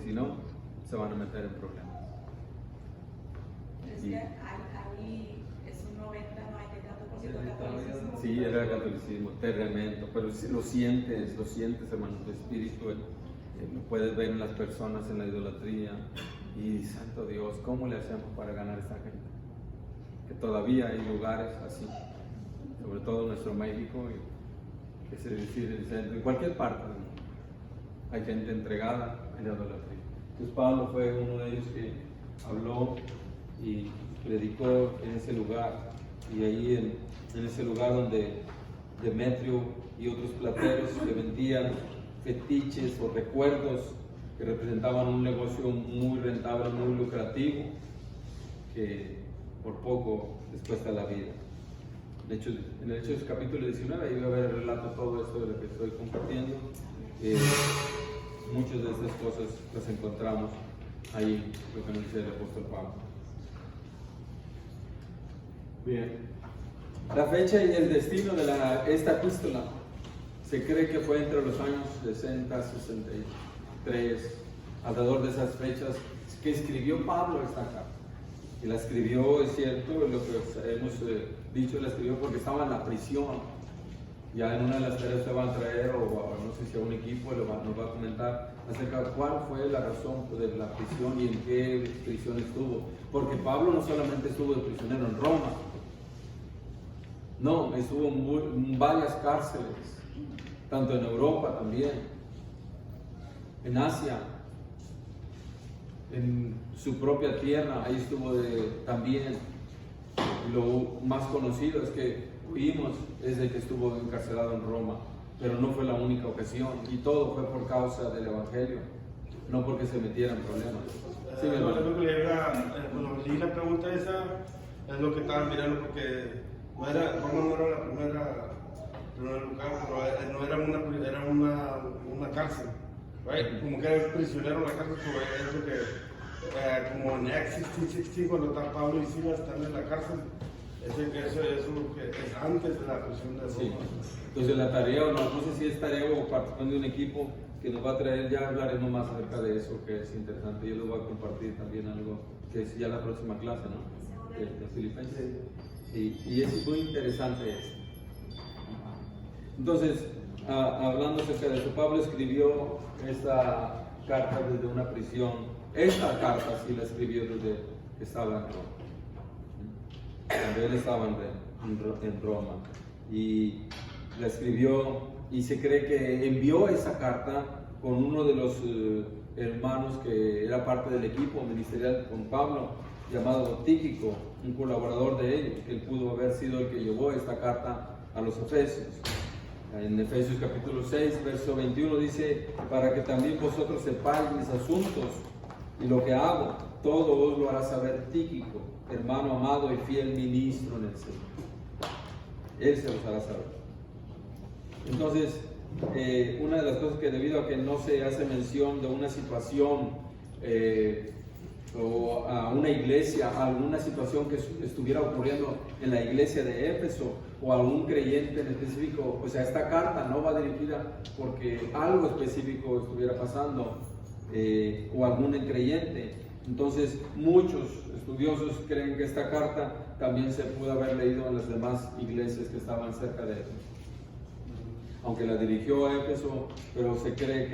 si no, se van a meter en problemas. Es que ahí es un 90, no hay que tanto por ciento catolicismo. Sí, era catolicismo, tremendo, pero lo sientes, hermano, tu espíritu, lo puedes ver en las personas, en la idolatría, y santo Dios, ¿cómo le hacemos para ganar a esta gente? Que todavía hay lugares así, sobre todo en nuestro México, y que se decide el centro, en cualquier parte del mundo, hay gente entregada en la idolatría. Entonces Pablo fue uno de ellos que habló y predicó en ese lugar, y ahí en ese lugar donde Demetrio y otros plateros que vendían fetiches o recuerdos que representaban un negocio muy rentable, muy lucrativo, que por poco les cuesta la vida. De hecho, en el Hechos capítulo 19, ahí va a ver el relato todo esto de lo que estoy compartiendo. Muchas de estas cosas las encontramos ahí, lo que nos dice el apóstol Pablo. Bien. La fecha y el destino de esta epístola se cree que fue entre los años 60 63, alrededor de esas fechas, que escribió Pablo esta carta. Y la escribió, es cierto, lo que hemos dicho, la escribió porque estaba en la prisión. Ya en una de las tareas se van a traer, o no sé si a un equipo nos va a comentar acerca de cuál fue la razón de la prisión y en qué prisión estuvo. Porque Pablo no solamente estuvo de prisionero en Roma, no, estuvo en varias cárceles, tanto en Europa también, en Asia, en su propia tierra, ahí estuvo también. Lo más conocido es que oímos desde que estuvo encarcelado en Roma, pero no fue la única ocasión, y todo fue por causa del Evangelio, no porque se metiera en problemas. Sí, cuando leí la pregunta esa, es lo que estaba mirando, porque Roma no era la primera lugar, pero era una cárcel, right? Como que era prisionero en la cárcel, es lo que, como en Acts 16, cuando está Pablo y Silas están en la cárcel, eso que es antes de la prisión de Roma. Sí. Entonces la tarea, no sé si es tarea o participando de un equipo que nos va a traer, ya hablaremos más acerca de eso, que es interesante. Yo les voy a compartir también algo que es ya la próxima clase, ¿no? De Filipenses. Y es muy interesante esto. Entonces, hablando acerca de eso, Pablo escribió esta carta desde una prisión. Esta carta sí la escribió desde que estaba en Roma. Cuando él estaba en Roma. Y la escribió, y se cree que envió esa carta con uno de los hermanos que era parte del equipo ministerial con Pablo, llamado Tíquico, un colaborador de ellos, que él pudo haber sido el que llevó esta carta a los Efesios. En Efesios capítulo 6, verso 21 dice: para que también vosotros sepáis mis asuntos y lo que hago, todo os lo hará saber Tíquico, hermano amado y fiel ministro en el Señor. Él se los hará saber. Entonces, una de las cosas que, debido a que no se hace mención de una situación o a una iglesia, a alguna situación que estuviera ocurriendo en la iglesia de Éfeso o a algún creyente en específico, o sea, esta carta no va dirigida porque algo específico estuviera pasando o algún creyente. Entonces, muchos estudiosos creen que esta carta también se pudo haber leído en las demás iglesias que estaban cerca de Éfeso. Aunque la dirigió a Éfeso, pero se cree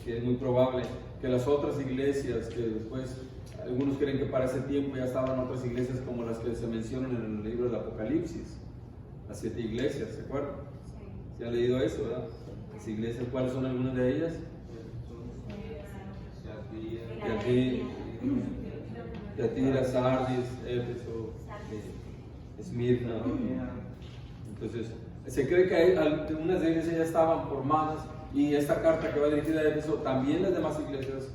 que es muy probable que las otras iglesias que después, algunos creen que para ese tiempo ya estaban otras iglesias como las que se mencionan en el libro del Apocalipsis, las 7 iglesias, ¿se acuerdan? Sí. ¿Se han leído eso, verdad? Las iglesias, ¿cuáles son algunas de ellas? Tiatira, Sardis, Éfeso, Esmirna. Entonces, se cree que algunas de ellas ya estaban formadas, y esta carta que va dirigida a Éfeso, también las demás iglesias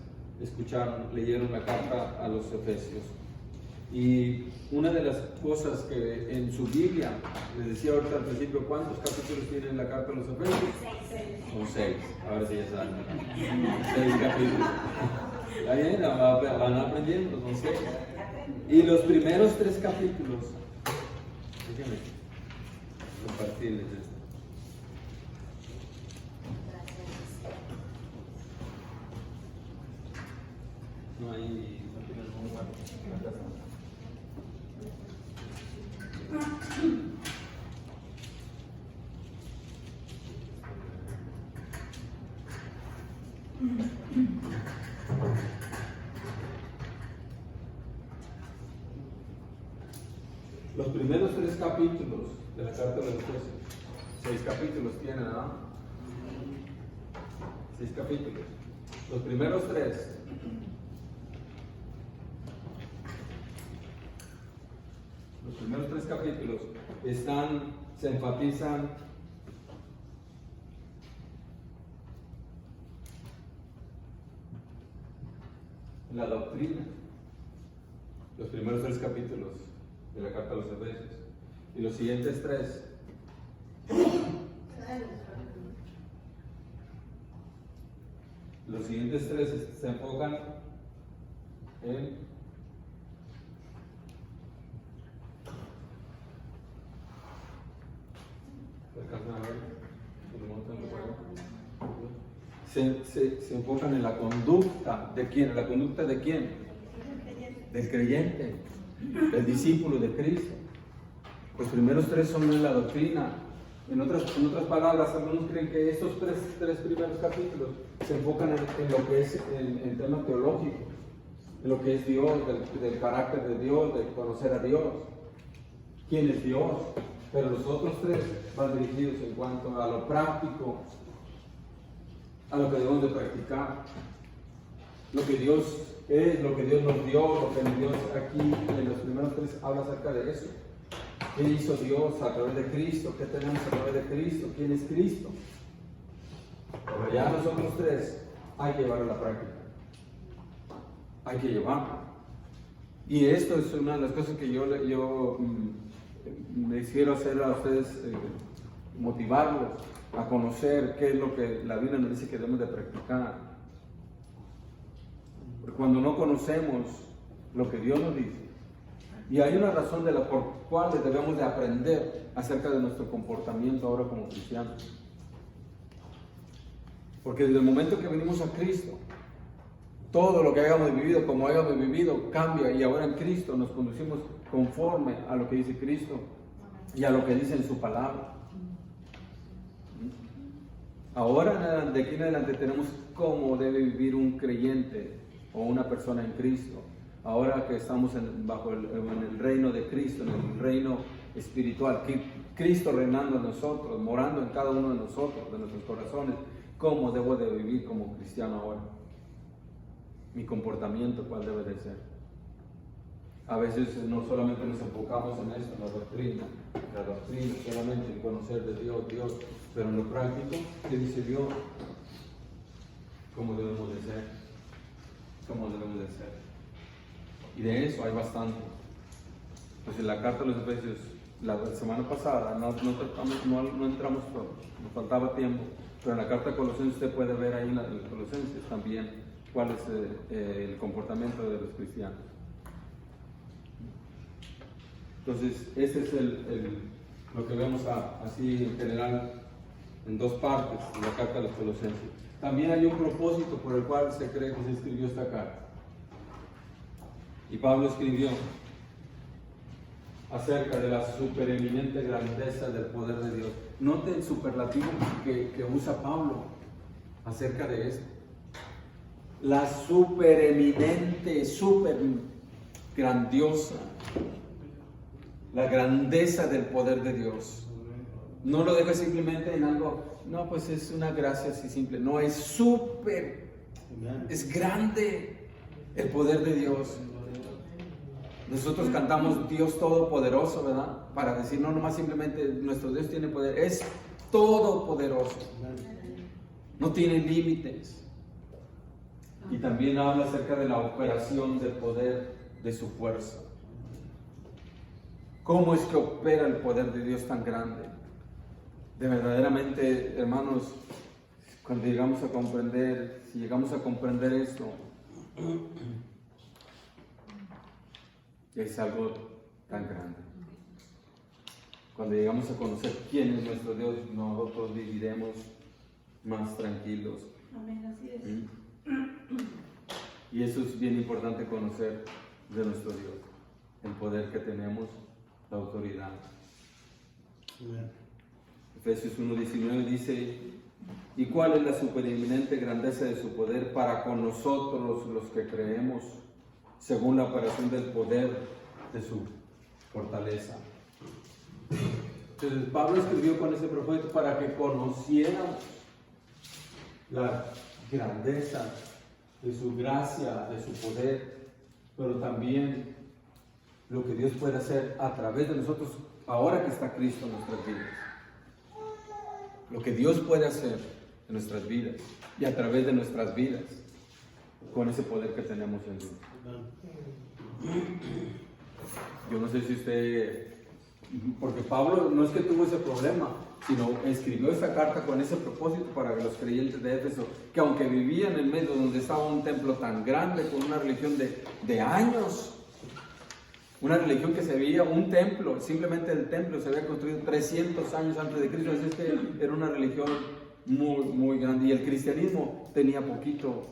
leyeron la carta a los Efesios. Y una de las cosas que en su Biblia, les decía ahorita al principio, ¿cuántos capítulos tiene la carta a los Efesios? 6. Son 6, ahora sí ya saben. 6 capítulos. Está bien, van aprendiendo, son 6. Y los primeros 3 capítulos, déjenme compartirles esto. No hay, no tiene algún lugar. Acá está. Los primeros 3 capítulos de la carta de los Efesios, 6 capítulos tiene, ¿no? 6 capítulos. Los primeros 3. Los primeros 3 capítulos se enfatizan en la doctrina. Los primeros 3 capítulos de la carta a los Efesios. Y los siguientes 3 se enfocan en se enfocan en la conducta de quién, ¿la conducta de quién? Del creyente, del discípulo de Cristo. Los primeros 3 son en la doctrina. En otras palabras, algunos creen que estos tres primeros capítulos se enfocan en lo que es el tema teológico, en lo que es Dios, del carácter de Dios, de conocer a Dios, quién es Dios. Pero los otros 3 van dirigidos en cuanto a lo práctico, a lo que debemos de practicar, lo que Dios es, lo que Dios nos dio, lo que Dios aquí en los primeros 3 habla acerca de eso. ¿Qué hizo Dios a través de Cristo? ¿Qué tenemos a través de Cristo? ¿Quién es Cristo? Pero ya los otros 3 hay que llevarlo a la práctica. Hay que llevarlo. Y esto es una de las cosas que yo les quiero hacer a ustedes, motivarlos a conocer qué es lo que la Biblia nos dice que debemos de practicar. Porque cuando no conocemos lo que Dios nos dice, y hay una razón de la por cual debemos de aprender acerca de nuestro comportamiento ahora como cristianos. Porque desde el momento que venimos a Cristo, todo lo que hayamos vivido, como hayamos vivido, cambia, y ahora en Cristo nos conducimos conforme a lo que dice Cristo y a lo que dice en su palabra. Ahora, de aquí en adelante, tenemos cómo debe vivir un creyente o una persona en Cristo. Ahora que estamos en el reino de Cristo, en el reino espiritual, que Cristo reinando en nosotros, morando en cada uno de nosotros, de nuestros corazones, ¿cómo debo de vivir como cristiano ahora? Mi comportamiento, ¿cuál debe de ser? A veces no solamente nos enfocamos en esto, en la doctrina, solamente en conocer de Dios, pero en lo práctico, ¿qué dice Dios? ¿Cómo debemos de ser? ¿Cómo debemos de ser? Y de eso hay bastante. Pues en la carta de los Efesios, la semana pasada, no entramos todo, nos faltaba tiempo, pero en la carta de Colosenses usted puede ver ahí en Colosenses también cuál es el comportamiento de los cristianos. Entonces, ese es lo que vemos así en general en 2 partes de la carta de los Colosenses. También hay un propósito por el cual se cree que se escribió esta carta. Y Pablo escribió acerca de la supereminente grandeza del poder de Dios. Note el superlativo que usa Pablo acerca de esto. La supereminente, super grandiosa, la grandeza del poder de Dios. No lo deja simplemente en algo, no, pues es una gracia así simple. No, es súper, es grande el poder de Dios. Nosotros cantamos Dios Todopoderoso, ¿verdad? Para decir, no nomás simplemente nuestro Dios tiene poder, es todopoderoso. No tiene límites. Y también habla acerca de la operación del poder de su fuerza. ¿Cómo es que opera el poder de Dios tan grande? De verdaderamente, hermanos, cuando llegamos a comprender, si llegamos a comprender esto, es algo tan grande. Cuando llegamos a conocer quién es nuestro Dios, nosotros viviremos más tranquilos. Amén, así es. Y eso es bien importante conocer de nuestro Dios, el poder que tenemos, la autoridad. Amén. Efesios 1:19 dice: ¿y cuál es la supereminente grandeza de su poder para con nosotros los que creemos, según la operación del poder de su fortaleza? Entonces Pablo escribió con ese propósito para que conociéramos la grandeza de su gracia, de su poder, pero también lo que Dios puede hacer a través de nosotros ahora que está Cristo en nuestras vidas. Lo que Dios puede hacer en nuestras vidas y a través de nuestras vidas con ese poder que tenemos en Dios. Yo no sé si usted, porque Pablo no es que tuvo ese problema, sino escribió esta carta con ese propósito para los creyentes de Éfeso, que aunque vivían en medio donde estaba un templo tan grande, con una religión de años, una religión que se veía, un templo, simplemente el templo se había construido 300 años antes de Cristo, así que era una religión muy, muy grande, y el cristianismo tenía poquito,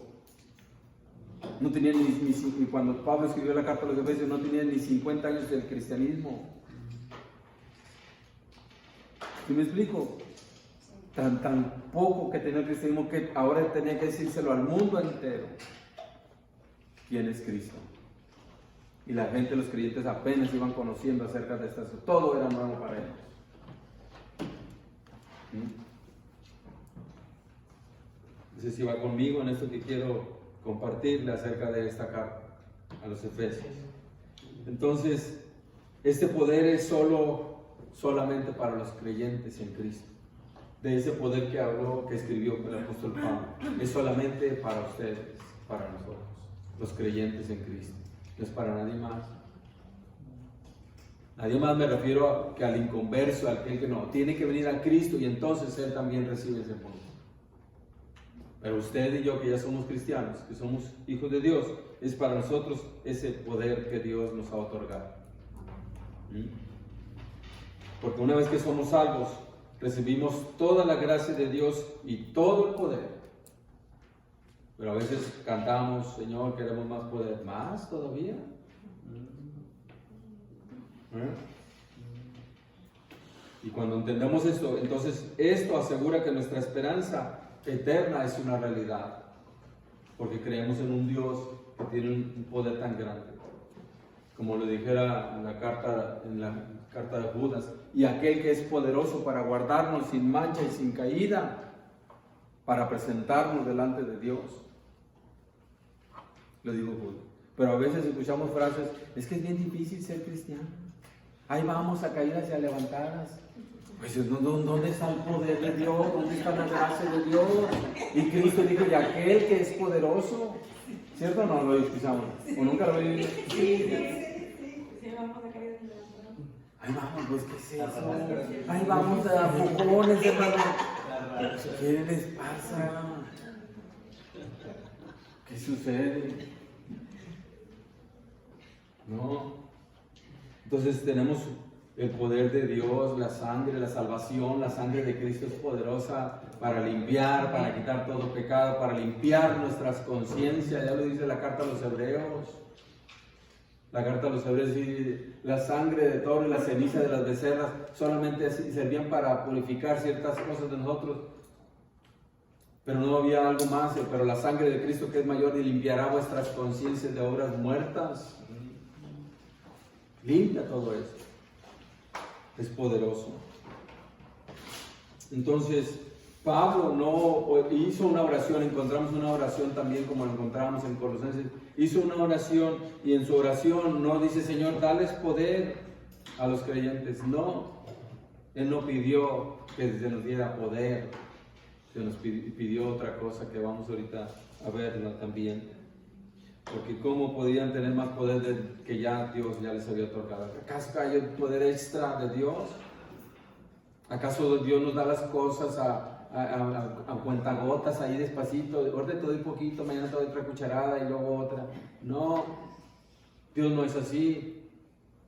no tenía ni cuando Pablo escribió la carta a los Efesios, no tenía ni 50 años del cristianismo. ¿Sí me explico? Tan poco que tenía el cristianismo que ahora tenía que decírselo al mundo entero. ¿Quién es Cristo? Y la gente, los creyentes apenas iban conociendo acerca de esto. Todo era nuevo para ellos. Entonces, si va conmigo en esto que quiero compartirle acerca de esta carta a los Efesios. Entonces, este poder es solamente para los creyentes en Cristo. De ese poder que habló, que escribió el apóstol Pablo, es solamente para ustedes, para nosotros, los creyentes en Cristo. No es para nadie más. Nadie más, me refiero a que al inconverso, al que no, tiene que venir a Cristo y entonces él también recibe ese poder. Pero usted y yo, que ya somos cristianos, que somos hijos de Dios, es para nosotros ese poder que Dios nos ha otorgado. Porque una vez que somos salvos, recibimos toda la gracia de Dios y todo el poder. Pero a veces cantamos: Señor, queremos más poder. ¿Más todavía? Y cuando entendemos esto, entonces esto asegura que nuestra esperanza eterna es una realidad. Porque creemos en un Dios que tiene un poder tan grande. Como lo dijera en la carta de Judas: y aquel que es poderoso para guardarnos sin mancha y sin caída, para presentarnos delante de Dios. Lo digo Judas. Pero a veces escuchamos frases: es que es bien difícil ser cristiano. Ahí vamos a caídas y a levantadas. Pues ¿dónde está el poder de Dios? ¿Dónde está la gracia de Dios? Y Cristo dijo: y aquel que es poderoso. ¿Cierto o no lo escuchamos? ¿O nunca lo oí? Sí, vamos a caer en la... Ahí vamos, pues, ¿qué es eso? Ahí vamos a focones, hermano. ¿Qué les pasa? ¿Qué sucede? No. Entonces tenemos el poder de Dios, la sangre, la salvación, la sangre de Cristo es poderosa para limpiar, para quitar todo pecado, para limpiar nuestras conciencias. Ya lo dice la carta a los Hebreos. La carta a los Hebreos dice: la sangre de toro y la ceniza de las becerras solamente servían para purificar ciertas cosas de nosotros. Pero no había algo más. Pero la sangre de Cristo, que es mayor, y limpiará vuestras conciencias de obras muertas. Limpia todo eso. Es poderoso. Entonces, Pablo no hizo una oración. Encontramos una oración también, como lo encontramos en Colosenses. Hizo una oración, y en su oración no dice: Señor, dales poder a los creyentes. No, Él no pidió que se nos diera poder. Se nos pidió otra cosa que vamos ahorita a verla también. Porque ¿cómo podían tener más poder del que ya Dios ya les había otorgado? ¿Acaso hay un poder extra de Dios? ¿Acaso Dios nos da las cosas a cuentagotas, ahí despacito? Ahora te doy poquito, mañana te doy otra cucharada y luego otra. No, Dios no es así.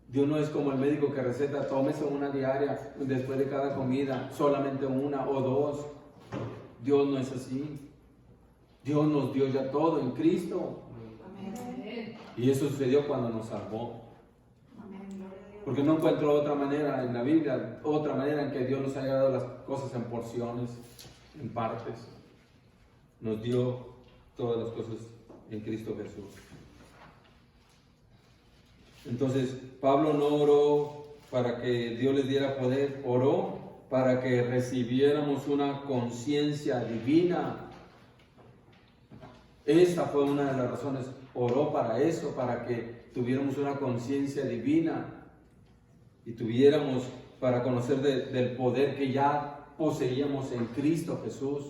Dios no es como el médico que receta: tómese una diaria después de cada comida, solamente una o dos. Dios no es así. Dios nos dio ya todo en Cristo. Y eso sucedió cuando nos salvó. Amén. Gloria a Dios. Porque no encuentro otra manera en la Biblia, otra manera en que Dios nos haya dado las cosas en porciones, en partes. Nos dio todas las cosas en Cristo Jesús. Entonces, Pablo no oró para que Dios les diera poder, oró para que recibiéramos una conciencia divina. Esa fue una de las razones. Oró para eso, para que tuviéramos una conciencia divina y tuviéramos para conocer del poder que ya poseíamos en Cristo Jesús.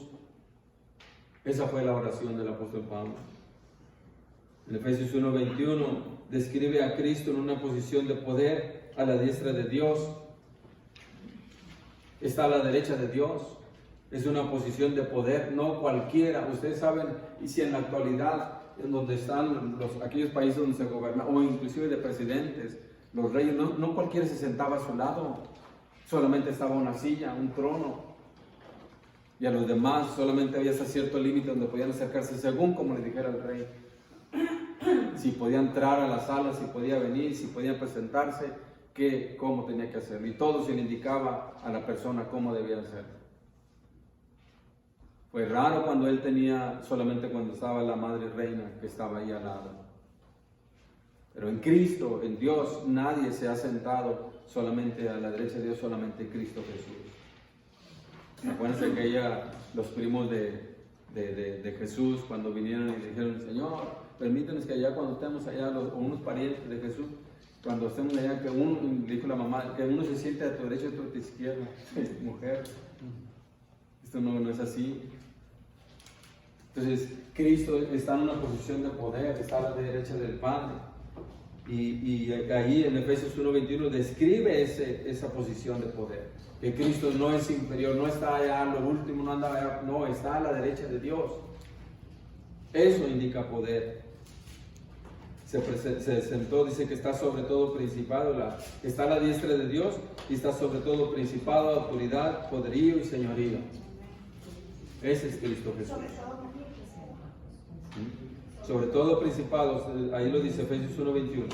Esa fue la oración del apóstol Pablo. En Efesios 1:21 describe a Cristo en una posición de poder a la diestra de Dios. Está a la derecha de Dios. Es una posición de poder, no cualquiera. Ustedes saben, y si en la actualidad, en donde están aquellos países donde se gobierna, o inclusive de presidentes, los reyes, no cualquiera se sentaba a su lado. Solamente estaba una silla, un trono. Y a los demás solamente había hasta cierto límite donde podían acercarse según como le dijera el rey. Si podía entrar a la sala, si podía venir, si podía presentarse, cómo tenía que hacerlo. Y todo se le indicaba a la persona cómo debía hacerlo. Fue raro cuando él tenía, solamente cuando estaba la madre reina que estaba ahí al lado. Pero en Cristo, en Dios, nadie se ha sentado solamente a la derecha de Dios, solamente en Cristo Jesús. Acuérdense que los primos de Jesús, cuando vinieron y le dijeron, Señor, permítanos que allá cuando estemos allá, o unos parientes de Jesús, cuando estemos allá, que uno, dijo la mamá, que uno se siente a tu derecha y a tu izquierda. Mujer, esto no es así. Entonces, Cristo está en una posición de poder, está a la derecha del Padre. Y ahí en Efesios 1:21 describe esa posición de poder. Que Cristo no es inferior, no está allá a lo último, no anda allá, no, está a la derecha de Dios. Eso indica poder. Se sentó, dice que está sobre todo principado, está a la diestra de Dios y está sobre todo principado, autoridad, poderío y señorío. Ese es Cristo Jesús. Sobre todo principados, ahí lo dice Efesios 1:21.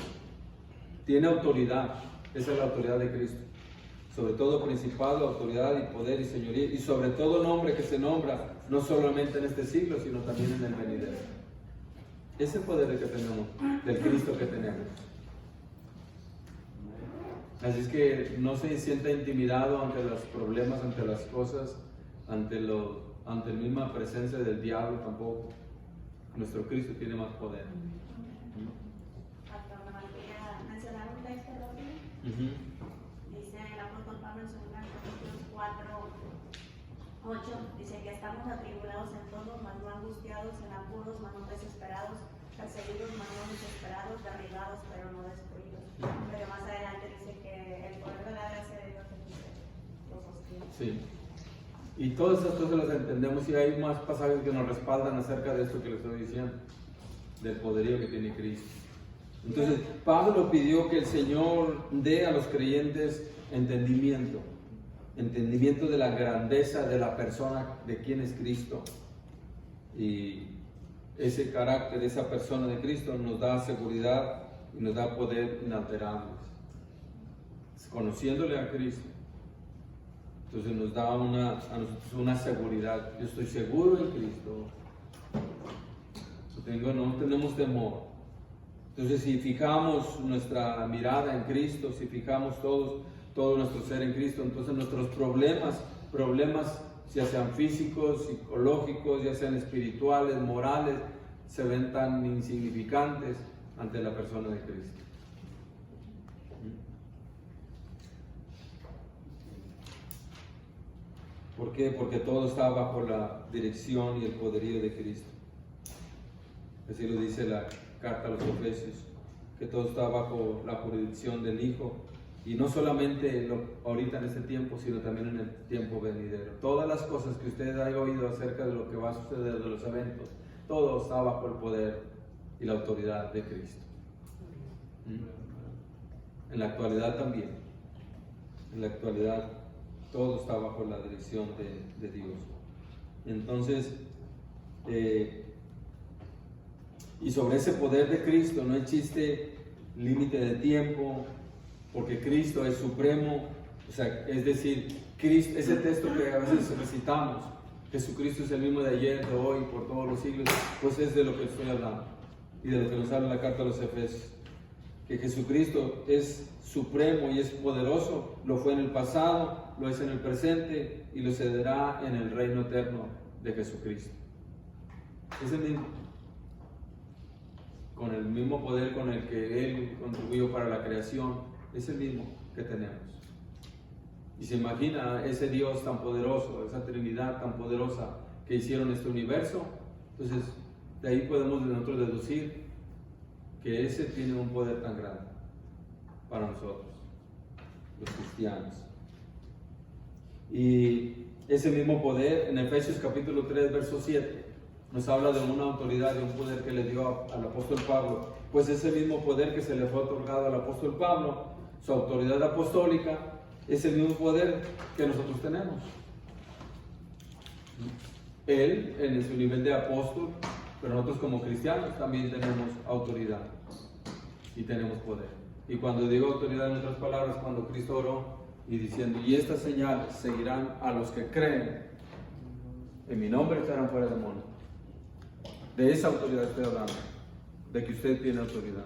Tiene autoridad, esa es la autoridad de Cristo. Sobre todo principado, autoridad y poder y señoría, y sobre todo nombre que se nombra, no solamente en este siglo, sino también en el venidero. Ese poder que tenemos, del Cristo que tenemos. Así es que no se sienta intimidado ante los problemas, ante las cosas, ante la misma presencia del diablo tampoco. Nuestro Cristo tiene más poder. Pastor, nomás quería mencionar un texto rápido. Dice el apóstol Pablo en 2 Corintios 4:8, dice que estamos atribulados en todo, mas no angustiados, en apuros, mas no desesperados, perseguidos, mas no desesperados, derribados, pero no destruidos. Pero más adelante dice que el poder de la gracia de Dios los sostiene. Sí. Y todas esas cosas las entendemos y hay más pasajes que nos respaldan acerca de esto que les estoy diciendo, del poderío que tiene Cristo. Entonces, Pablo pidió que el Señor dé a los creyentes entendimiento de la grandeza de la persona de quien es Cristo. Y ese carácter, esa persona de Cristo nos da seguridad y nos da poder inalterable. Conociéndole a Cristo, entonces nos da a nosotros una seguridad. Yo estoy seguro en Cristo. No tenemos temor. Entonces, si fijamos nuestra mirada en Cristo, si fijamos todo nuestro ser en Cristo, entonces nuestros problemas, ya sean físicos, psicológicos, ya sean espirituales, morales, se ven tan insignificantes ante la persona de Cristo. ¿Por qué? Porque todo está bajo la dirección y el poderío de Cristo. Así lo dice la carta a los Efesios, que todo está bajo la jurisdicción del Hijo, y no solamente ahorita en este tiempo, sino también en el tiempo venidero. Todas las cosas que usted haya oído acerca de lo que va a suceder, de los eventos, todo está bajo el poder y la autoridad de Cristo. En la actualidad también. En la actualidad todo está bajo la dirección de Dios. Entonces, Y sobre ese poder de Cristo no existe límite de tiempo, porque Cristo es supremo. O sea, es decir, Cristo, ese texto que a veces recitamos, Jesucristo es el mismo de ayer, de hoy, por todos los siglos, pues es de lo que estoy hablando y de lo que nos habla la carta a los Efesios. Que Jesucristo es supremo y es poderoso, lo fue en el pasado, lo es en el presente y lo será en el reino eterno de Jesucristo. Es el mismo, con el mismo poder con el que Él contribuyó para la creación, es el mismo que tenemos. Y se imagina ese Dios tan poderoso, esa Trinidad tan poderosa que hicieron este universo. Entonces, de ahí podemos nosotros deducir que ese tiene un poder tan grande para nosotros, los cristianos. Y ese mismo poder, en Efesios capítulo 3, verso 7, nos habla de una autoridad, de un poder que le dio al apóstol Pablo. Pues ese mismo poder que se le fue otorgado al apóstol Pablo, su autoridad apostólica, es el mismo poder que nosotros tenemos. Él en su nivel de apóstol, pero nosotros como cristianos también tenemos autoridad y tenemos poder. Y cuando digo autoridad, en otras palabras, cuando Cristo oró y diciendo, y estas señales seguirán a los que creen, en mi nombre estarán fuera de demonios. De esa autoridad estoy hablando, de que usted tiene autoridad.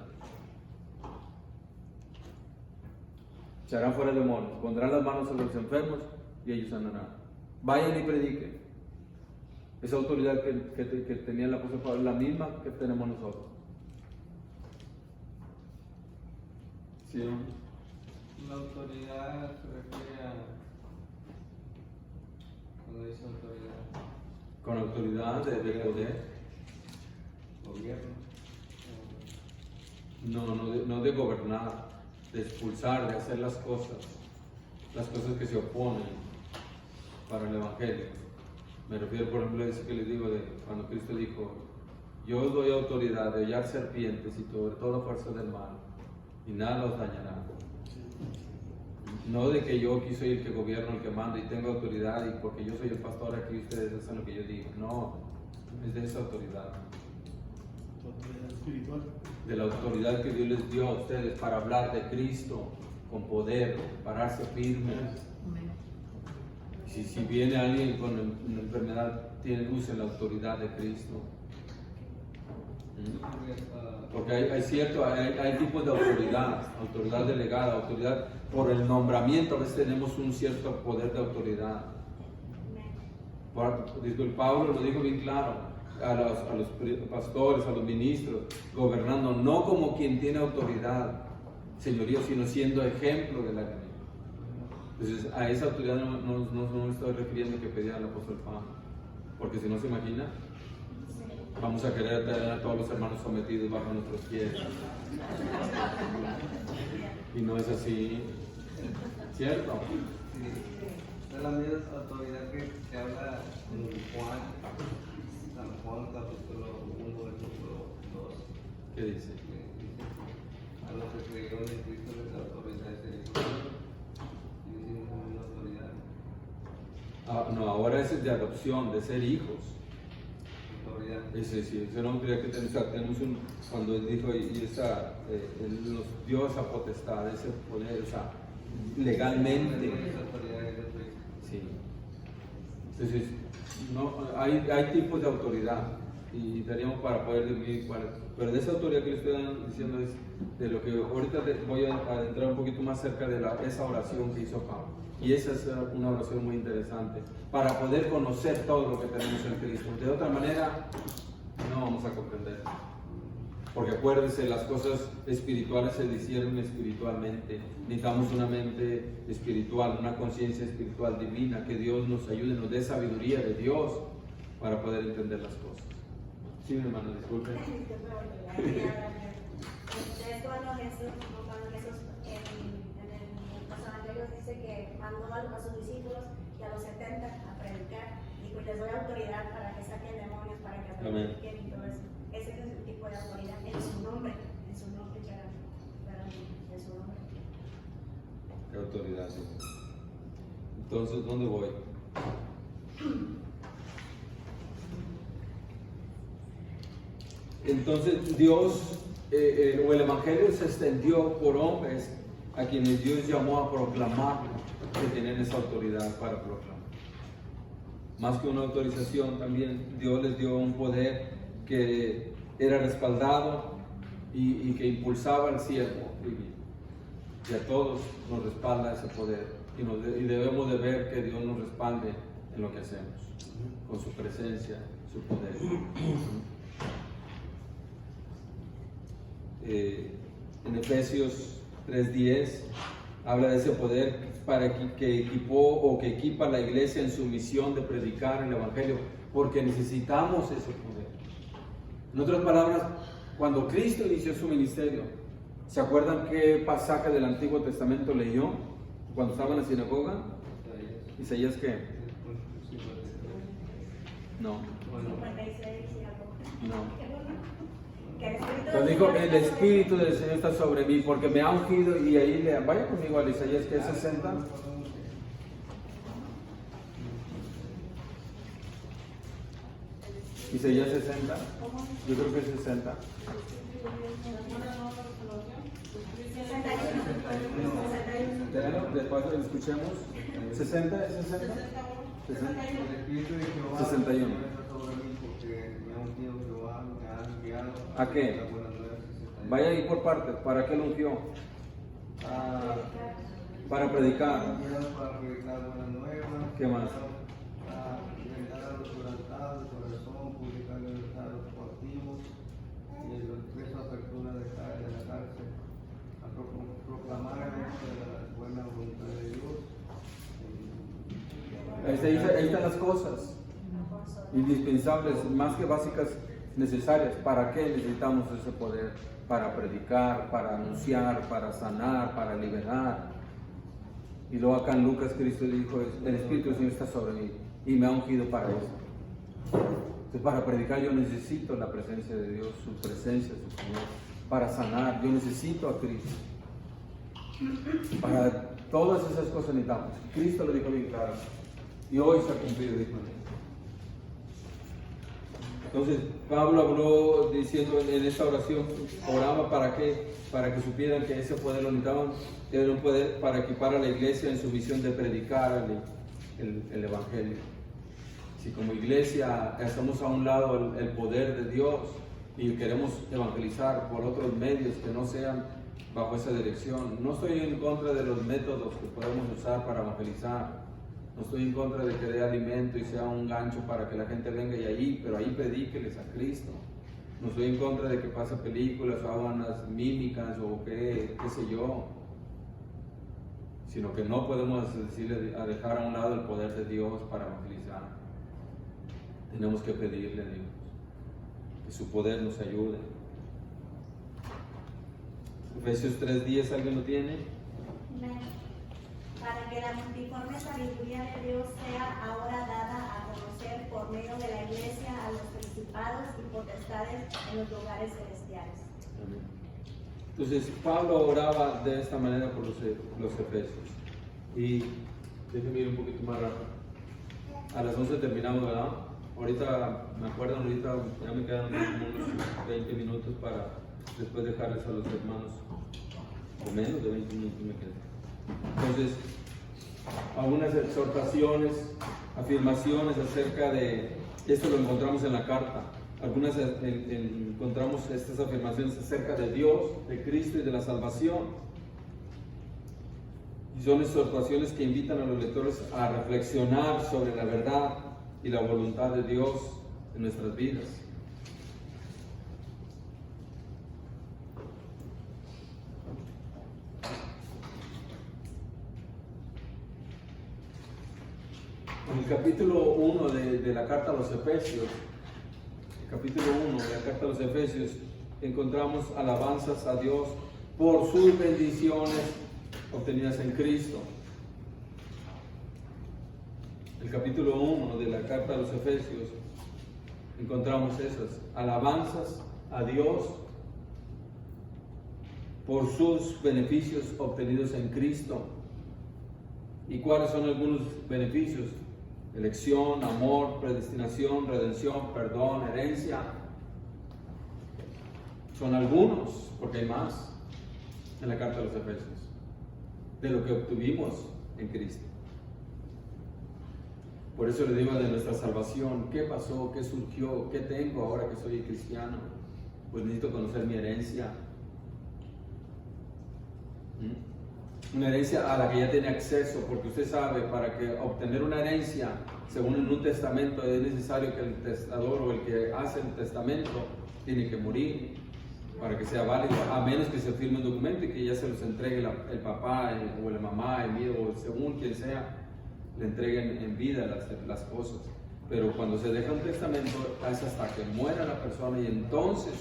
Se harán fuera demonios, pondrán las manos sobre los enfermos y ellos sanarán. Vayan y prediquen. Esa autoridad que tenía el apóstol Pablo es la misma que tenemos nosotros. ¿Sí? La autoridad se refiere a... Cuando dice autoridad. Con autoridad de poder. Gobierno. No de gobernar, de expulsar, de hacer las cosas que se oponen para el Evangelio. Me refiero, por ejemplo, a eso que les digo de cuando Cristo dijo, yo os doy autoridad de hollar serpientes y toda fuerza del mal, y nada os dañará. No de que yo aquí soy el que gobierno, el que manda y tengo autoridad, y porque yo soy el pastor aquí ustedes hacen lo que yo digo. No, es de esa autoridad. Autoridad espiritual. De la autoridad que Dios les dio a ustedes para hablar de Cristo con poder, pararse firmes. Si viene alguien con una enfermedad, usen la autoridad de Cristo. Porque hay tipos de autoridad delegada, autoridad por el nombramiento. A veces tenemos un cierto poder de autoridad. Pablo lo dijo bien claro a los pastores, a los ministros, gobernando no como quien tiene autoridad, señorío, sino siendo ejemplo de la iglesia. Entonces, a esa autoridad no me estoy refiriendo que pedía el apóstol Pablo, porque si no se imagina, vamos a querer tener a todos los hermanos sometidos bajo nuestros pies. Y no es así, ¿cierto? Sí. Es la misma autoridad que habla en San Juan capítulo 1, versículo 2. ¿Qué dice? A los que creyeron en Cristo les da autoridad de ser hijos. No, ahora ese es de adopción, de ser hijos. Autoridad. Ese sí, esa no autoridad que tenemos, o sea, tenemos cuando él dijo, él nos dio esa potestad, ese poder, o sea, legalmente. Esa autoridad es de Cristo. Sí. Entonces, hay tipos de autoridad y daríamos para poder definir cuáles. Pero de esa autoridad que le estoy diciendo es de lo que ahorita voy a adentrar un poquito más cerca de esa oración que hizo Pablo. Y esa es una oración muy interesante para poder conocer todo lo que tenemos en Cristo. De otra manera, no vamos a comprender. Porque acuérdense, las cosas espirituales se disciernen espiritualmente. Necesitamos una mente espiritual, una conciencia espiritual divina, que Dios nos ayude, nos dé sabiduría de Dios para poder entender las cosas. Sí, mi hermano, disculpe. Es cuando Jesús en los evangelios dice que mandó a sus discípulos y a los 70 a predicar. Dijo, les doy autoridad para que saquen demonios, para que prediquen y todo eso. Ese es el tipo de autoridad en su nombre, en su nombre, en su nombre. ¿Qué autoridad? Entonces, ¿dónde voy? Entonces Dios o el Evangelio se extendió por hombres a quienes Dios llamó a proclamar, que tienen esa autoridad para proclamar. Más que una autorización, también Dios les dio un poder que era respaldado y que impulsaba al siervo divino. Y a todos nos respalda ese poder y debemos de ver que Dios nos respalde en lo que hacemos, con su presencia, su poder. En Efesios 3:10 habla de ese poder que equipó o que equipa a la iglesia en su misión de predicar el Evangelio, porque necesitamos ese poder. En otras palabras, cuando Cristo inició su ministerio, ¿se acuerdan qué pasaje del Antiguo Testamento leyó cuando estaba en la sinagoga? ¿Isaías qué? No. 56 y algo. No. Que el Espíritu Entonces del dijo, Señor el está Espíritu del Señor está sobre mí, porque me ha ungido, y ahí le vaya conmigo a Isaías, que es 60. Isaías 60, yo creo que es 60. 61. Después lo escuchemos. 60, ¿es 60? 60. El Espíritu de Jehová 61. está sobre mí porque me ha ungido Jehová, me ha enviado ¿A qué? las buenas nuevas. 61. Vaya ahí por partes. ¿Para qué lo ungió? Para predicar. Enviado para predicar buenas nuevas. ¿Qué más? Para libertar a los quebrantados de corazón, publicar libertad a los cautivos y el preso apertura de la cárcel, a proclamar la buena voluntad de Dios. Ahí están las cosas indispensables, más que básicas, necesarias. ¿Para qué necesitamos ese poder? Para predicar, para anunciar, para sanar, para liberar. Y luego acá en Lucas Cristo dijo, el Espíritu del Señor está sobre mí y me ha ungido para eso. Entonces, para predicar yo necesito la presencia de Dios, su presencia, su Señor. Para sanar yo necesito a Cristo. Para todas esas cosas necesitamos. Cristo lo dijo bien claro. Y hoy se ha cumplido, dijo él. Entonces, Pablo habló diciendo en esta oración, oraba para qué, para que supieran que ese poder lo necesitaban, era un poder para equipar a la iglesia en su misión de predicar el Evangelio. Si como iglesia hacemos a un lado el poder de Dios y queremos evangelizar por otros medios que no sean bajo esa dirección, no estoy en contra de los métodos que podemos usar para evangelizar. No estoy en contra de que dé alimento y sea un gancho para que la gente venga pero ahí predíqueles a Cristo. No estoy en contra de que pase películas o hagan unas mímicas o qué sé yo. Sino que no podemos decirle a dejar a un lado el poder de Dios para evangelizar. Tenemos que pedirle a Dios que su poder nos ayude. Efesios 3:10, ¿alguien lo tiene? Para que la multiforme sabiduría de Dios sea ahora dada a conocer por medio de la iglesia a los principados y potestades en los lugares celestiales. Amén. Entonces Pablo oraba de esta manera por los efesios. Y déjenme ir un poquito más rápido. A las 11 terminamos, ¿verdad? Ahorita, me acuerdan, ahorita ya me quedan unos 20 minutos para después dejarles a los hermanos, o menos de 20 minutos me quedan. Entonces, algunas exhortaciones, afirmaciones acerca de esto, lo encontramos en la carta. Algunas encontramos estas afirmaciones acerca de Dios, de Cristo y de la salvación. Y son exhortaciones que invitan a los lectores a reflexionar sobre la verdad y la voluntad de Dios en nuestras vidas. En el capítulo 1 de la carta a los Efesios, encontramos alabanzas a Dios por sus bendiciones obtenidas en Cristo. El capítulo 1 de la carta a los Efesios, encontramos esas alabanzas a Dios por sus beneficios obtenidos en Cristo. ¿Y cuáles son algunos beneficios? Elección, amor, predestinación, redención, perdón, herencia. Son algunos, porque hay más en la carta de los Efesios, de lo que obtuvimos en Cristo. Por eso le digo de nuestra salvación, ¿qué pasó? ¿Qué surgió? ¿Qué tengo ahora que soy cristiano? Pues necesito conocer mi herencia. Una herencia a la que ya tiene acceso, porque usted sabe, para que obtener una herencia, según en un testamento, es necesario que el testador o el que hace el testamento tiene que morir para que sea válido, a menos que se firme un documento y que ya se los entregue el papá o la mamá, o según quien sea, le entreguen en vida las cosas. Pero cuando se deja un testamento es hasta que muera la persona y entonces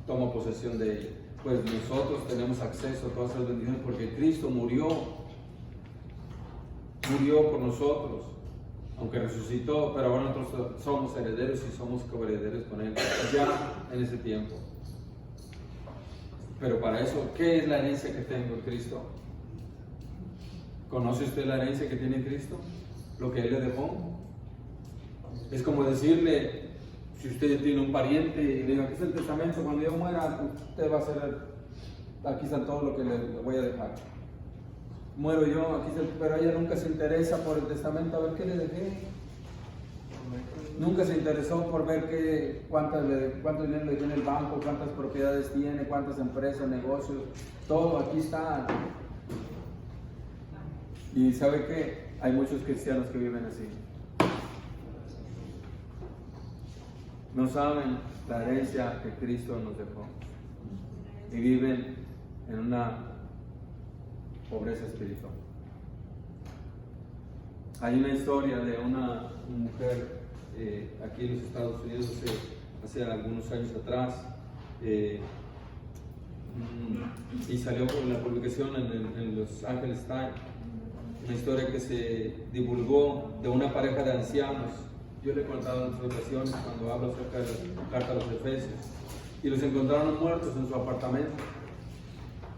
toma posesión de ella. Pues nosotros tenemos acceso a todas esas bendiciones porque Cristo murió por nosotros, aunque resucitó, pero ahora nosotros somos herederos y somos coherederos con Él ya en ese tiempo. Pero para eso, ¿qué es la herencia que tengo en Cristo? ¿Conoce usted la herencia que tiene Cristo? Lo que Él le dejó. Es como decirle, si usted tiene un pariente y le diga, aquí está el testamento, cuando yo muera, usted va a hacer, aquí está todo lo que le voy a dejar. Muero yo, aquí está, pero ella nunca se interesa por el testamento, a ver qué le dejé. Nunca se interesó por ver cuánto dinero le tiene el banco, cuántas propiedades tiene, cuántas empresas, negocios, todo aquí está. Y ¿sabe qué? Hay muchos cristianos que viven así. No saben la herencia que Cristo nos dejó. Y viven en una pobreza espiritual. Hay una historia de una mujer aquí en los Estados Unidos hace algunos años atrás. Y salió por la publicación en Los Angeles Times. Una historia que se divulgó de una pareja de ancianos. Yo le he contado en otras ocasiones cuando hablo acerca de la carta a los Efesios. Y los encontraron muertos en su apartamento.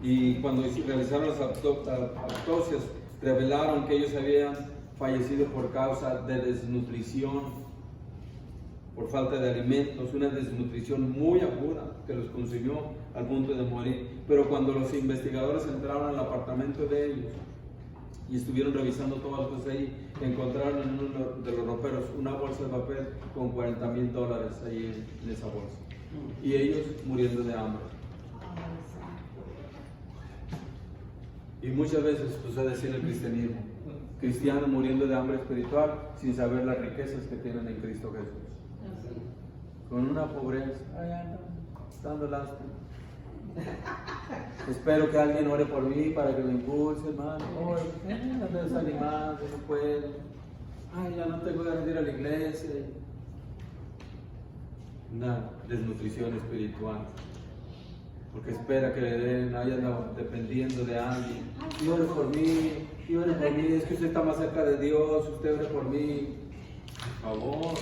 Y cuando realizaron las autopsias, revelaron que ellos habían fallecido por causa de desnutrición, por falta de alimentos, una desnutrición muy aguda que los consumió al punto de morir. Pero cuando los investigadores entraron al apartamento de ellos, y estuvieron revisando todas las cosas ahí, encontraron en uno de los roperos una bolsa de papel con $40,000 ahí en esa bolsa. Y ellos muriendo de hambre. Y muchas veces sucede así en el cristianismo. Cristianos muriendo de hambre espiritual sin saber las riquezas que tienen en Cristo Jesús. Con una pobreza, dando lástima. Espero que alguien ore por mí para que me impulse, hermano. Ando desanimado, no puedo. Ay, ya no tengo ganas de ir a la iglesia. Una desnutrición espiritual. Porque espera que le den, haya dependiendo de alguien. Y ore por mí, es que usted está más cerca de Dios, usted ore por mí. Por favor.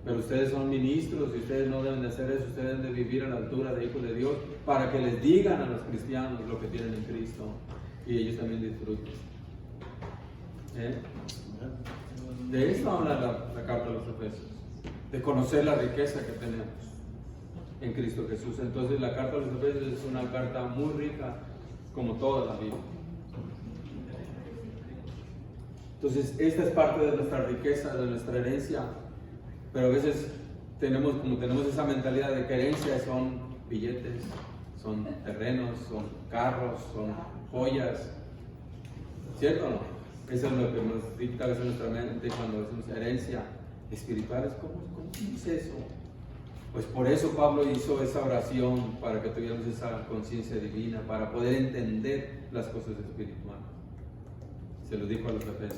Pero ustedes son ministros y ustedes no deben de hacer eso, ustedes deben de vivir a la altura de hijos de Dios para que les digan a los cristianos lo que tienen en Cristo y ellos también disfruten. De esto habla la carta a los Efesios, de conocer la riqueza que tenemos en Cristo Jesús. Entonces la carta a los Efesios es una carta muy rica como toda la Biblia. Entonces esta es parte de nuestra riqueza, de nuestra herencia. Pero a veces tenemos esa mentalidad de que herencia son billetes, son terrenos, son carros, son joyas. ¿Cierto o no? Eso es lo que nos dicta a veces nuestra mente cuando decimos herencia espiritual. ¿Cómo es eso? Pues por eso Pablo hizo esa oración, para que tuviéramos esa conciencia divina, para poder entender las cosas espirituales. Se lo dijo a los Efesios.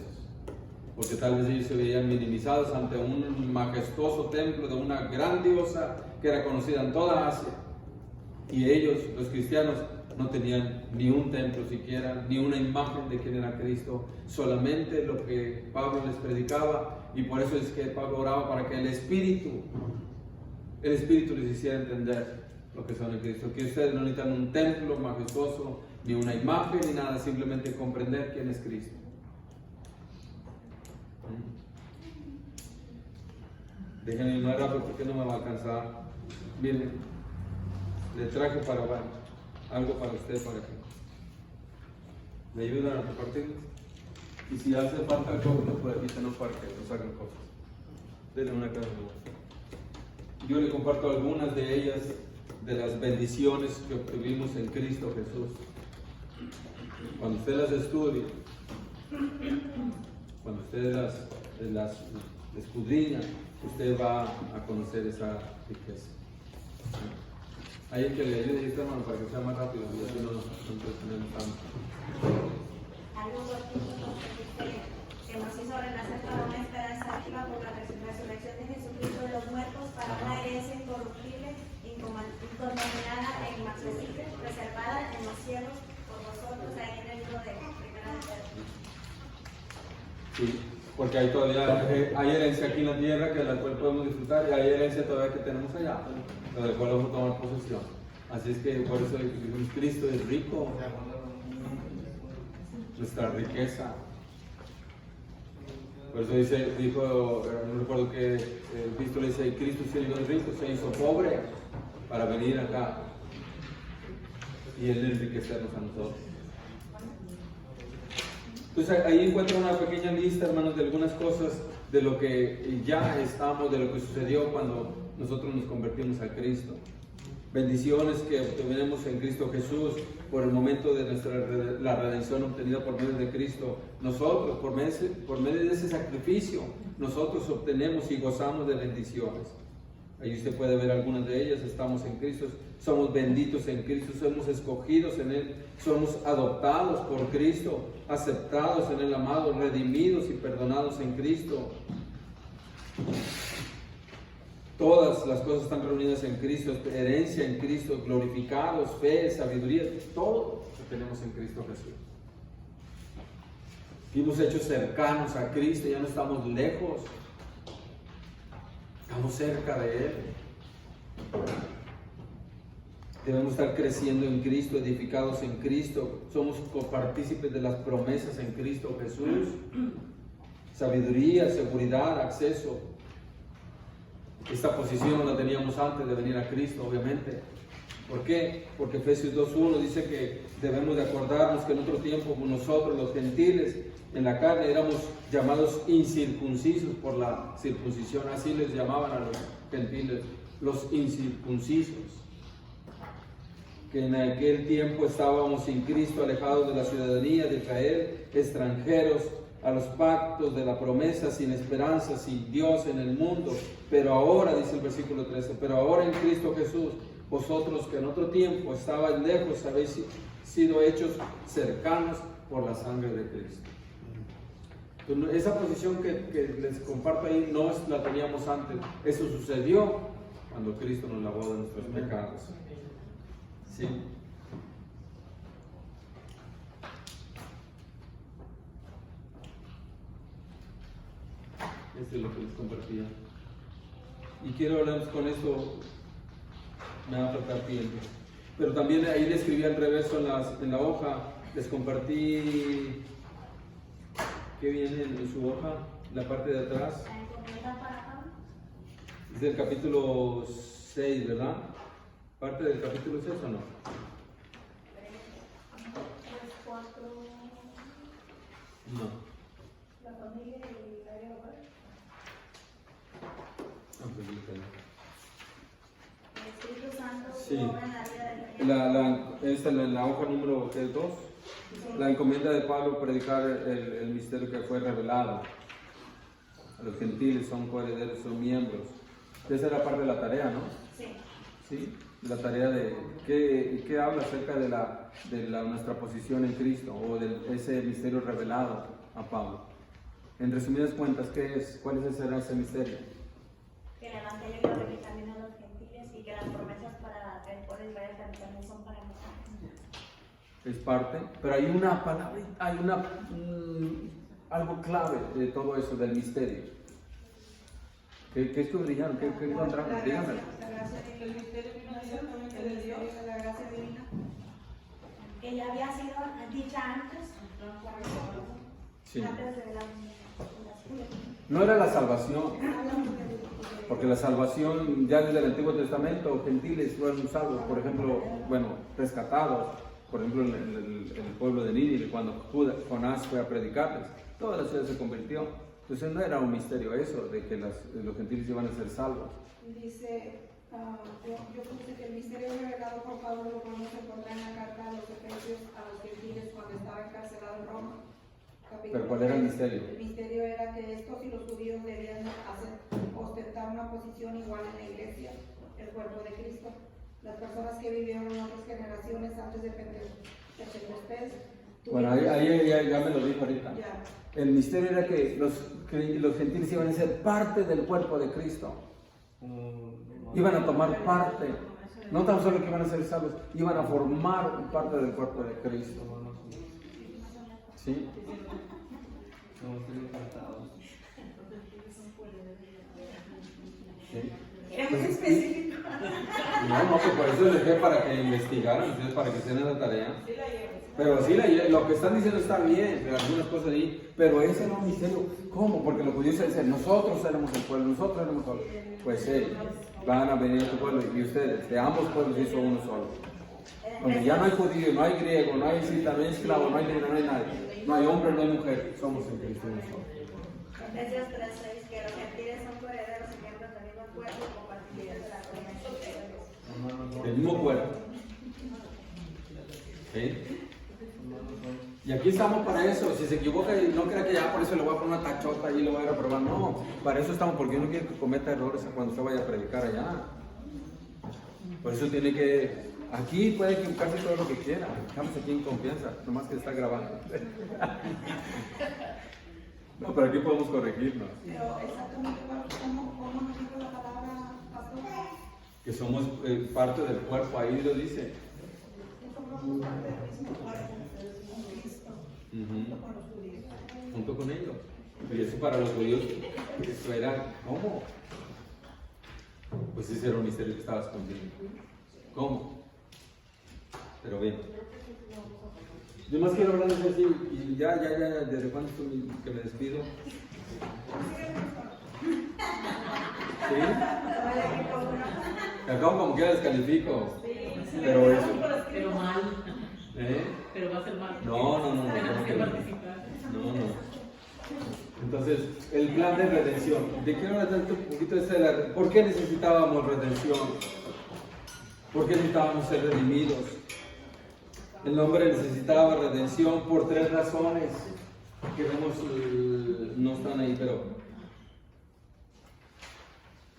Porque tal vez ellos se veían minimizados ante un majestuoso templo de una gran diosa que era conocida en toda Asia. Y ellos, los cristianos, no tenían ni un templo siquiera, ni una imagen de quién era Cristo, solamente lo que Pablo les predicaba. Y por eso es que Pablo oraba para que el Espíritu les hiciera entender lo que son en Cristo. Que ustedes no necesitan un templo majestuoso, ni una imagen, ni nada, simplemente comprender quién es Cristo. Déjenme ir más rápido porque no me va a alcanzar. Miren, le traje para algo para usted, para que me ayuden a compartir. Y si hace falta algo, pues aquí tenemos para que nos hagan cosas. Denle una cada uno. Yo le comparto algunas de ellas, de las bendiciones que obtuvimos en Cristo Jesús. Cuando usted las estudie, cuando usted las escudriña, usted va a conocer esa riqueza. Hay que le ayude a este hermano para que sea más rápido y así no nos entretenemos tanto. Algo que nos hizo renacer para una esperanza viva por la resurrección de Jesucristo de los muertos, para una herencia incorruptible, incontaminada e inmarcesible, preservada en los cielos por vosotros, ahí en el libro de Primera de Pedro. Sí, porque hay todavía hay herencia aquí en la tierra que la cual podemos disfrutar y hay herencia todavía que tenemos allá, de la cual vamos a tomar posesión. Así es que por eso Cristo es rico, nuestra riqueza. Por eso dijo, no recuerdo que Cristo le dice, Cristo siendo rico se hizo pobre para venir acá y Él enriquecernos a nosotros. Entonces ahí encuentro una pequeña lista, hermanos, de algunas cosas de lo que ya estamos, de lo que sucedió cuando nosotros nos convertimos a Cristo. Bendiciones que obtenemos en Cristo Jesús por el momento de la redención obtenida por medio de Cristo. Nosotros, por medio de ese sacrificio, nosotros obtenemos y gozamos de bendiciones. Ahí usted puede ver algunas de ellas. Estamos en Cristo, somos benditos en Cristo, somos escogidos en Él, somos adoptados por Cristo, aceptados en el amado, redimidos y perdonados en Cristo. Todas las cosas están reunidas en Cristo, herencia en Cristo, glorificados, fe, sabiduría, todo lo tenemos en Cristo Jesús. Fuimos hechos cercanos a Cristo, ya no estamos lejos, estamos cerca de Él. Debemos estar creciendo en Cristo, edificados en Cristo, somos copartícipes de las promesas en Cristo Jesús. Sabiduría, seguridad, acceso. Esta posición no la teníamos antes de venir a Cristo, obviamente. ¿Por qué? Porque Efesios 2.1 dice que debemos de acordarnos que en otro tiempo nosotros los gentiles en la carne éramos llamados incircuncisos por la circuncisión, así les llamaban a los gentiles, los incircuncisos. Que en aquel tiempo estábamos sin Cristo, alejados de la ciudadanía de Israel, extranjeros a los pactos de la promesa, sin esperanza, sin Dios en el mundo. Pero ahora, dice el versículo 13, pero ahora en Cristo Jesús, vosotros que en otro tiempo estabais lejos, habéis sido hechos cercanos por la sangre de Cristo. Entonces, esa posición que les comparto ahí no la teníamos antes. Eso sucedió cuando Cristo nos lavó de nuestros pecados. ¿Sí? Esto es lo que les compartía. Y quiero hablarles con esto, me va a faltar tiempo. Pero también ahí le escribí al reverso en la hoja, les compartí qué viene en su hoja, la parte de atrás. Es del capítulo 6, ¿verdad? ¿Parte del capítulo 6 o no? No. La familia y la vida hogar. El Espíritu Santo Sí. obra en la vida del Esta es la hoja número 2. La encomienda de Pablo predicar el misterio que fue revelado. A los gentiles son coherederos, son miembros. Esa era parte de la tarea, ¿no? Sí. Sí. La tarea de ¿qué habla acerca de nuestra posición en Cristo o de ese misterio revelado a Pablo? En resumidas cuentas, ¿cuál será ese misterio? Que el Evangelio iba a venir también a los gentiles y que las promesas para el pueblo de Israel también son para nosotros. Es parte, pero hay una palabra, hay algo clave de todo eso, del misterio. ¿Qué escudriñaron? ¿Qué encontraron? Díganme. La gracia de el misterio de Dios, la gracia divina. Que ya había sido dicha antes, Sí. antes de las No era la salvación. Porque la salvación ya desde el Antiguo Testamento, gentiles fueron salvos, por ejemplo, bueno, rescatados, por ejemplo, en el pueblo de Nínive, cuando Jonás fue a predicarles, toda la ciudad se convirtió. Entonces no era un misterio eso, de que los gentiles iban a ser salvos. Dice, yo puse que el misterio revelado por Pablo lo podemos encontrar en la carta a los Efesios a los gentiles cuando estaba encarcelado en Roma. ¿Pero cuál era el misterio? El misterio era que estos y los judíos debían ostentar una posición igual en la iglesia, el cuerpo de Cristo. Las personas que vivieron en otras generaciones antes de Pentecostés. Bueno, ahí ya me lo dijo ahorita. Ya. El misterio era que los gentiles iban a ser parte del cuerpo de Cristo. Iban a tomar parte. No tan solo que iban a ser salvos, iban a formar parte del cuerpo de Cristo. ¿Sí? Somos encantados. ¿Sí? Es muy específico. No, pues por eso les dejé para que investigaran, entonces para que hicieran la tarea. Pero sí, lo que están diciendo está bien, pero algunas cosas ahí, pero ese era un misterio. ¿Cómo? Porque los judíos dicen, nosotros éramos el pueblo, nosotros éramos solo. Pues van a venir a tu pueblo y ustedes, de ambos pueblos hizo uno solo. Donde ya no hay judío, no hay griego, no hay cita, no hay esclavo, no hay libre, no hay nadie. No hay hombre, no hay mujer, somos en Cristo uno solo. Efesios 3:6, que los gentiles son coherederos y miembros del mismo cuerpo y compartidores de la promesa de Dios. Del mismo cuerpo. ¿Sí? Y aquí estamos para eso. Si se equivoca, no crea que ya por eso le voy a poner una tachota y lo voy a reprobar. No, para eso estamos, porque uno quiere que cometa errores cuando se vaya a predicar allá. Por eso tiene que. Aquí puede equivocarse todo lo que quiera. Estamos aquí en confianza, nomás que está grabando. No, pero aquí podemos corregirnos. Pero exactamente, ¿cómo nos dijo la palabra, pastor? Que somos parte del cuerpo, ahí lo dice. Somos parte del mismo cuerpo, con Cristo, junto con los judíos. Junto con ellos. Y eso para los judíos, eso era, ¿cómo? Pues ese era un misterio que estaba escondido. ¿Cómo? Pero bien. Yo más quiero hablar de eso así, y ya, ¿desde cuándo que me despido? ¿Sí? Acabo como que descalifico. Pero eso. Pero mal. ¿Eh? Pero va a ser mal. No. Tenemos que participar. No. Entonces, el plan de redención. Te quiero hablar un poquito de ese. ¿Por qué necesitábamos redención? ¿Por qué necesitábamos ser redimidos? El hombre necesitaba redención por 3 razones que vemos, no están ahí, pero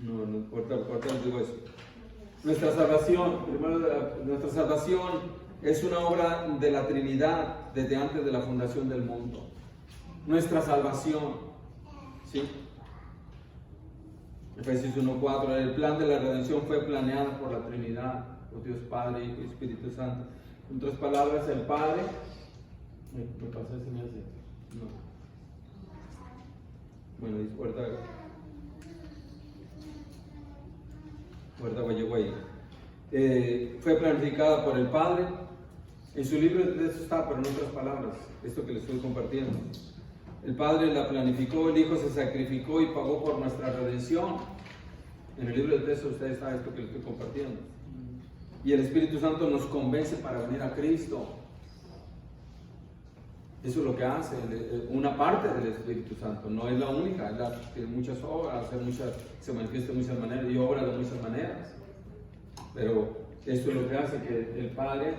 no, ahorita les digo eso. Nuestra salvación, primero, nuestra salvación es una obra de la Trinidad desde antes de la fundación del mundo. Nuestra salvación, ¿sí? Efesios 1:4, el plan de la redención fue planeado por la Trinidad, por Dios Padre, Hijo y Espíritu Santo. En otras palabras, el Padre, me pasé, se me hace, no. Bueno, ahorita llego ahí. Fue planificada por el Padre. En su libro de eso está, pero en otras palabras, esto que les estoy compartiendo. El Padre la planificó, el Hijo se sacrificó y pagó por nuestra redención. En el libro de texto ustedes saben esto que les estoy compartiendo. Y el Espíritu Santo nos convence para venir a Cristo. Eso es lo que hace una parte del Espíritu Santo, no es la única, tiene muchas obras, se manifiesta de muchas maneras y obra de muchas maneras. Pero esto es lo que hace que el Padre,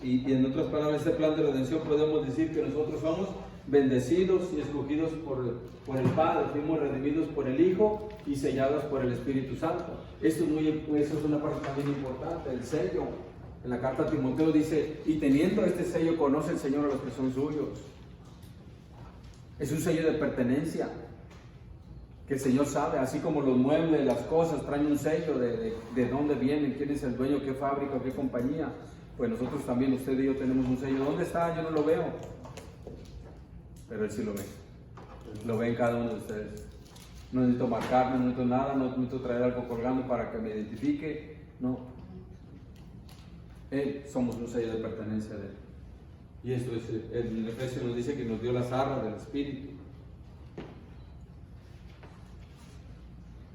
y en otras palabras, este plan de redención podemos decir que nosotros somos bendecidos y escogidos por el Padre, fuimos redimidos por el Hijo y sellados por el Espíritu Santo. Eso es una parte también importante, el sello. En la carta a Timoteo dice, y teniendo este sello conoce el Señor a los que son suyos. Es un sello de pertenencia, que el Señor sabe, así como los muebles, las cosas traen un sello de dónde vienen, quién es el dueño, qué fábrica, qué compañía. Pues nosotros también, usted y yo tenemos un sello. ¿Dónde está? Yo no lo veo. Pero Él sí lo ve. Lo ve en cada uno de ustedes. No necesito marcarme, no necesito nada, no necesito traer algo colgando para que me identifique. No. Somos un sello de pertenencia de Él. Y esto es, el Efesios nos dice que nos dio las arras del Espíritu.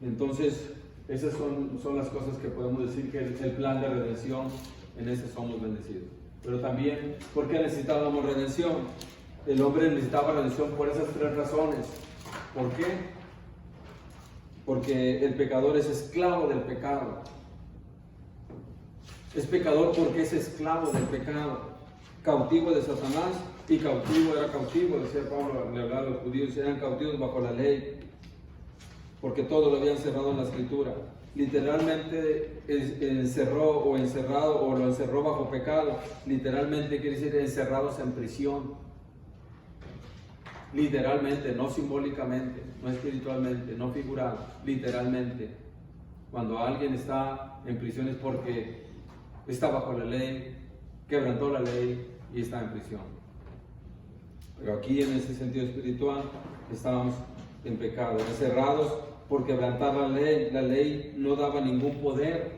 Entonces, Esas son las cosas que podemos decir que el plan de redención, en ese somos bendecidos. Pero también, ¿por qué necesitábamos redención? El hombre necesitaba redención por esas 3 razones. ¿Por qué? Porque el pecador es esclavo del pecado. Es pecador porque es esclavo del pecado, cautivo de Satanás, y era cautivo, decía Pablo, le hablaba a los judíos, eran cautivos bajo la ley, porque todo lo habían encerrado en la escritura. Literalmente encerró o encerrado, o lo encerró bajo pecado. Literalmente quiere decir encerrados en prisión. Literalmente, no simbólicamente, no espiritualmente, no figurado, literalmente. Cuando alguien está en prisión es porque está bajo la ley, quebrantó la ley y está en prisión. Pero aquí, en ese sentido espiritual, estamos en pecado, encerrados por quebrantar la ley. La ley no daba ningún poder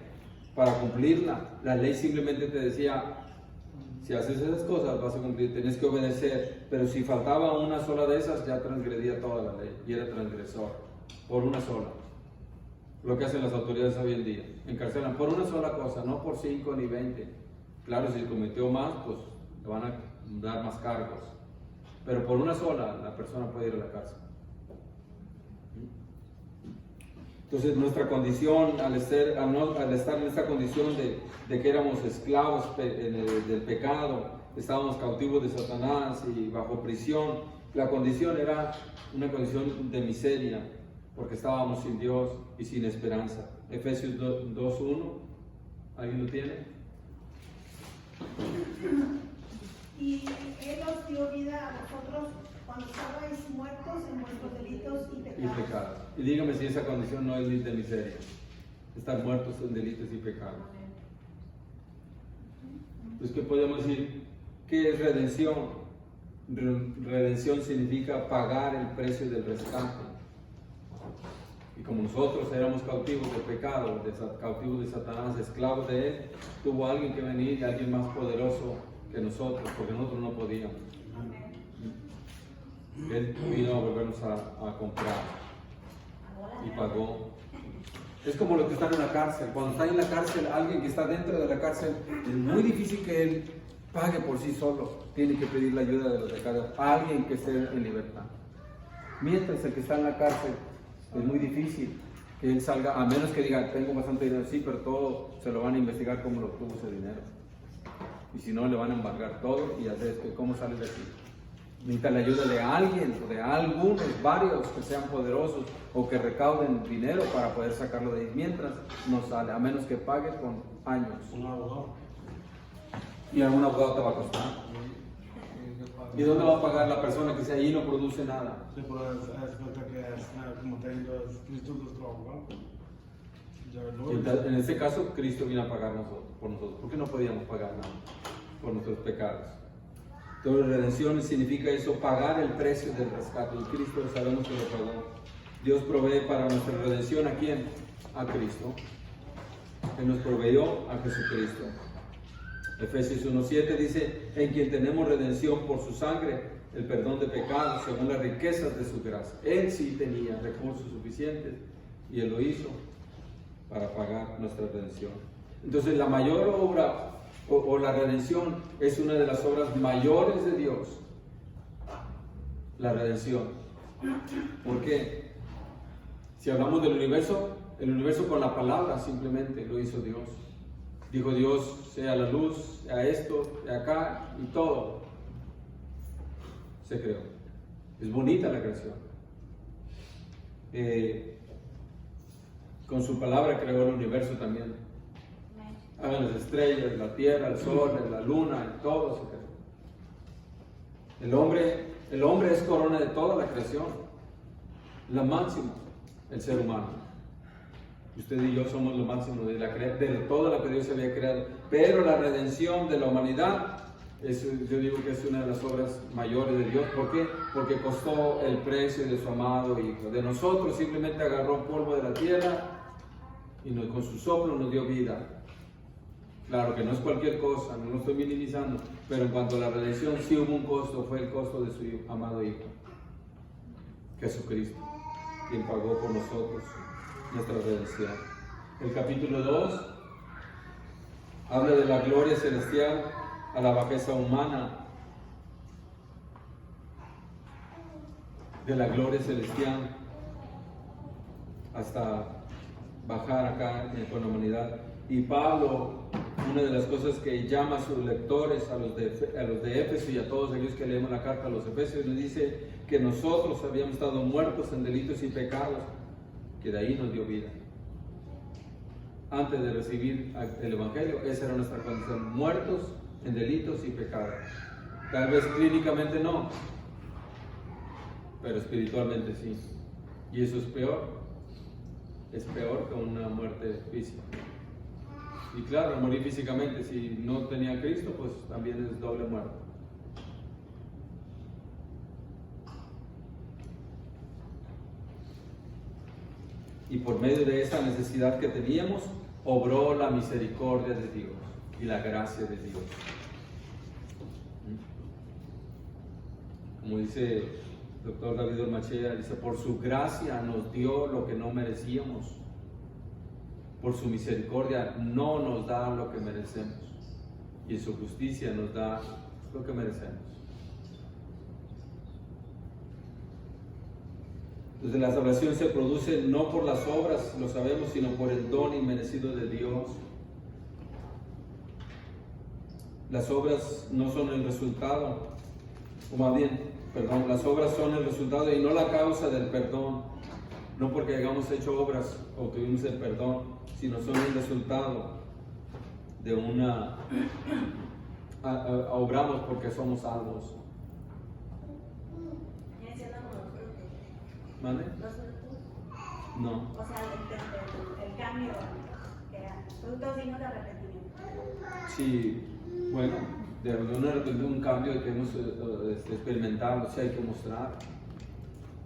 para cumplirla. La ley simplemente te decía, si haces esas cosas vas a cumplir, tienes que obedecer. Pero si faltaba una sola de esas, ya transgredía toda la ley y era transgresor, por una sola. Lo que hacen las autoridades hoy en día, encarcelan por una sola cosa, no por 5 ni 20. Claro, si cometió más, pues le van a dar más cargos, pero por una sola la persona puede ir a la cárcel. Entonces nuestra condición, al estar en esta condición de que éramos esclavos del pecado, estábamos cautivos de Satanás y bajo prisión, la condición era una condición de miseria, porque estábamos sin Dios y sin esperanza. Efesios 2:1, ¿alguien lo tiene? Y Él os dio vida a vosotros cuando estabais muertos en vuestros delitos y pecados. Y dígame si esa condición no es de miseria, estar muertos en delitos y pecados. Entonces, ¿qué podemos decir? ¿Qué es redención? Redención significa pagar el precio del rescate. Y como nosotros éramos cautivos del pecado, cautivos de Satanás, esclavos de él, tuvo alguien que venir, y alguien más poderoso que nosotros, porque nosotros no podíamos. Él vino a volvernos a comprar y pagó. Es como los que están en la cárcel. Cuando está en la cárcel, alguien que está dentro de la cárcel, es muy difícil que él pague por sí solo. Tiene que pedir la ayuda de los de casa, alguien que esté en libertad. Mientras el que está en la cárcel, es muy difícil que él salga, a menos que diga, tengo bastante dinero, sí, pero todo se lo van a investigar cómo lo obtuvo ese dinero. Y si no, le van a embargar todo y hacer que cómo sale de aquí. Necesita la ayuda de alguien, o de algunos, varios que sean poderosos o que recauden dinero para poder sacarlo de ahí. Mientras no sale, a menos que pague con años. Un abogado. Y algún abogado te va a costar. ¿Y dónde va a pagar la persona que sea ahí y no produce nada? Sí, pero es cuenta que como te digo, Cristo es nuestro abogado. En este caso, Cristo vino a pagar por nosotros, porque no podíamos pagar nada por nuestros pecados. Entonces, redención significa eso, pagar el precio del rescate. Y Cristo sabemos que lo pagó. Dios provee para nuestra redención, ¿a quién? A Cristo. Él nos proveyó a Jesucristo. Efesios 1:7 dice, en quien tenemos redención por su sangre, el perdón de pecados, según las riquezas de su gracia. Él sí tenía recursos suficientes y Él lo hizo para pagar nuestra redención. Entonces, la mayor obra o la redención es una de las obras mayores de Dios. La redención. ¿Por qué? Si hablamos del universo, el universo con la palabra simplemente lo hizo Dios. Dijo Dios, sea la luz, sea esto, sea acá, y todo se creó. Es bonita la creación. Con su palabra creó el universo también. Hagan las estrellas, la tierra, el sol, la luna, y todo se creó. El hombre es corona de toda la creación. La máxima, el ser humano. Usted y yo somos lo máximo de toda la que Dios había creado. Pero la redención de la humanidad, yo digo que es una de las obras mayores de Dios. ¿Por qué? Porque costó el precio de su amado Hijo. De nosotros simplemente agarró polvo de la tierra y con su soplo nos dio vida. Claro que no es cualquier cosa, no lo estoy minimizando, pero en cuanto a la redención sí hubo un costo, fue el costo de su amado Hijo, Jesucristo, quien pagó por nosotros nuestra redención. El capítulo 2 habla de la gloria celestial a la bajeza humana, de la gloria celestial hasta bajar acá con la humanidad. Y Pablo, una de las cosas que llama a sus lectores, a los de Éfeso y a todos aquellos que leemos la carta a los Efesios, les dice que nosotros habíamos estado muertos en delitos y pecados, que de ahí nos dio vida. Antes de recibir el Evangelio, esa era nuestra condición, muertos en delitos y pecados. Tal vez clínicamente no, pero espiritualmente sí. Y eso es peor que una muerte física. Y claro, morir físicamente, si no tenía a Cristo, pues también es doble muerte. Y por medio de esa necesidad que teníamos, obró la misericordia de Dios y la gracia de Dios. Como dice el doctor David Ormachea, dice, por su gracia nos dio lo que no merecíamos. Por su misericordia no nos da lo que merecemos. Y en su justicia nos da lo que merecemos. Entonces la salvación se produce no por las obras, lo sabemos, sino por el don inmerecido de Dios. Las obras no son el resultado, o más bien, perdón, las obras son el resultado y no la causa del perdón. No porque hayamos hecho obras o tuvimos el perdón, sino son el resultado de obramos porque somos salvos. Viene siendo como los frutos. ¿Vale? Los frutos. No. O sea, el cambio que era frutos dignos de arrepentimiento. Sí, bueno, de un cambio que hemos experimentado, sí hay que mostrar,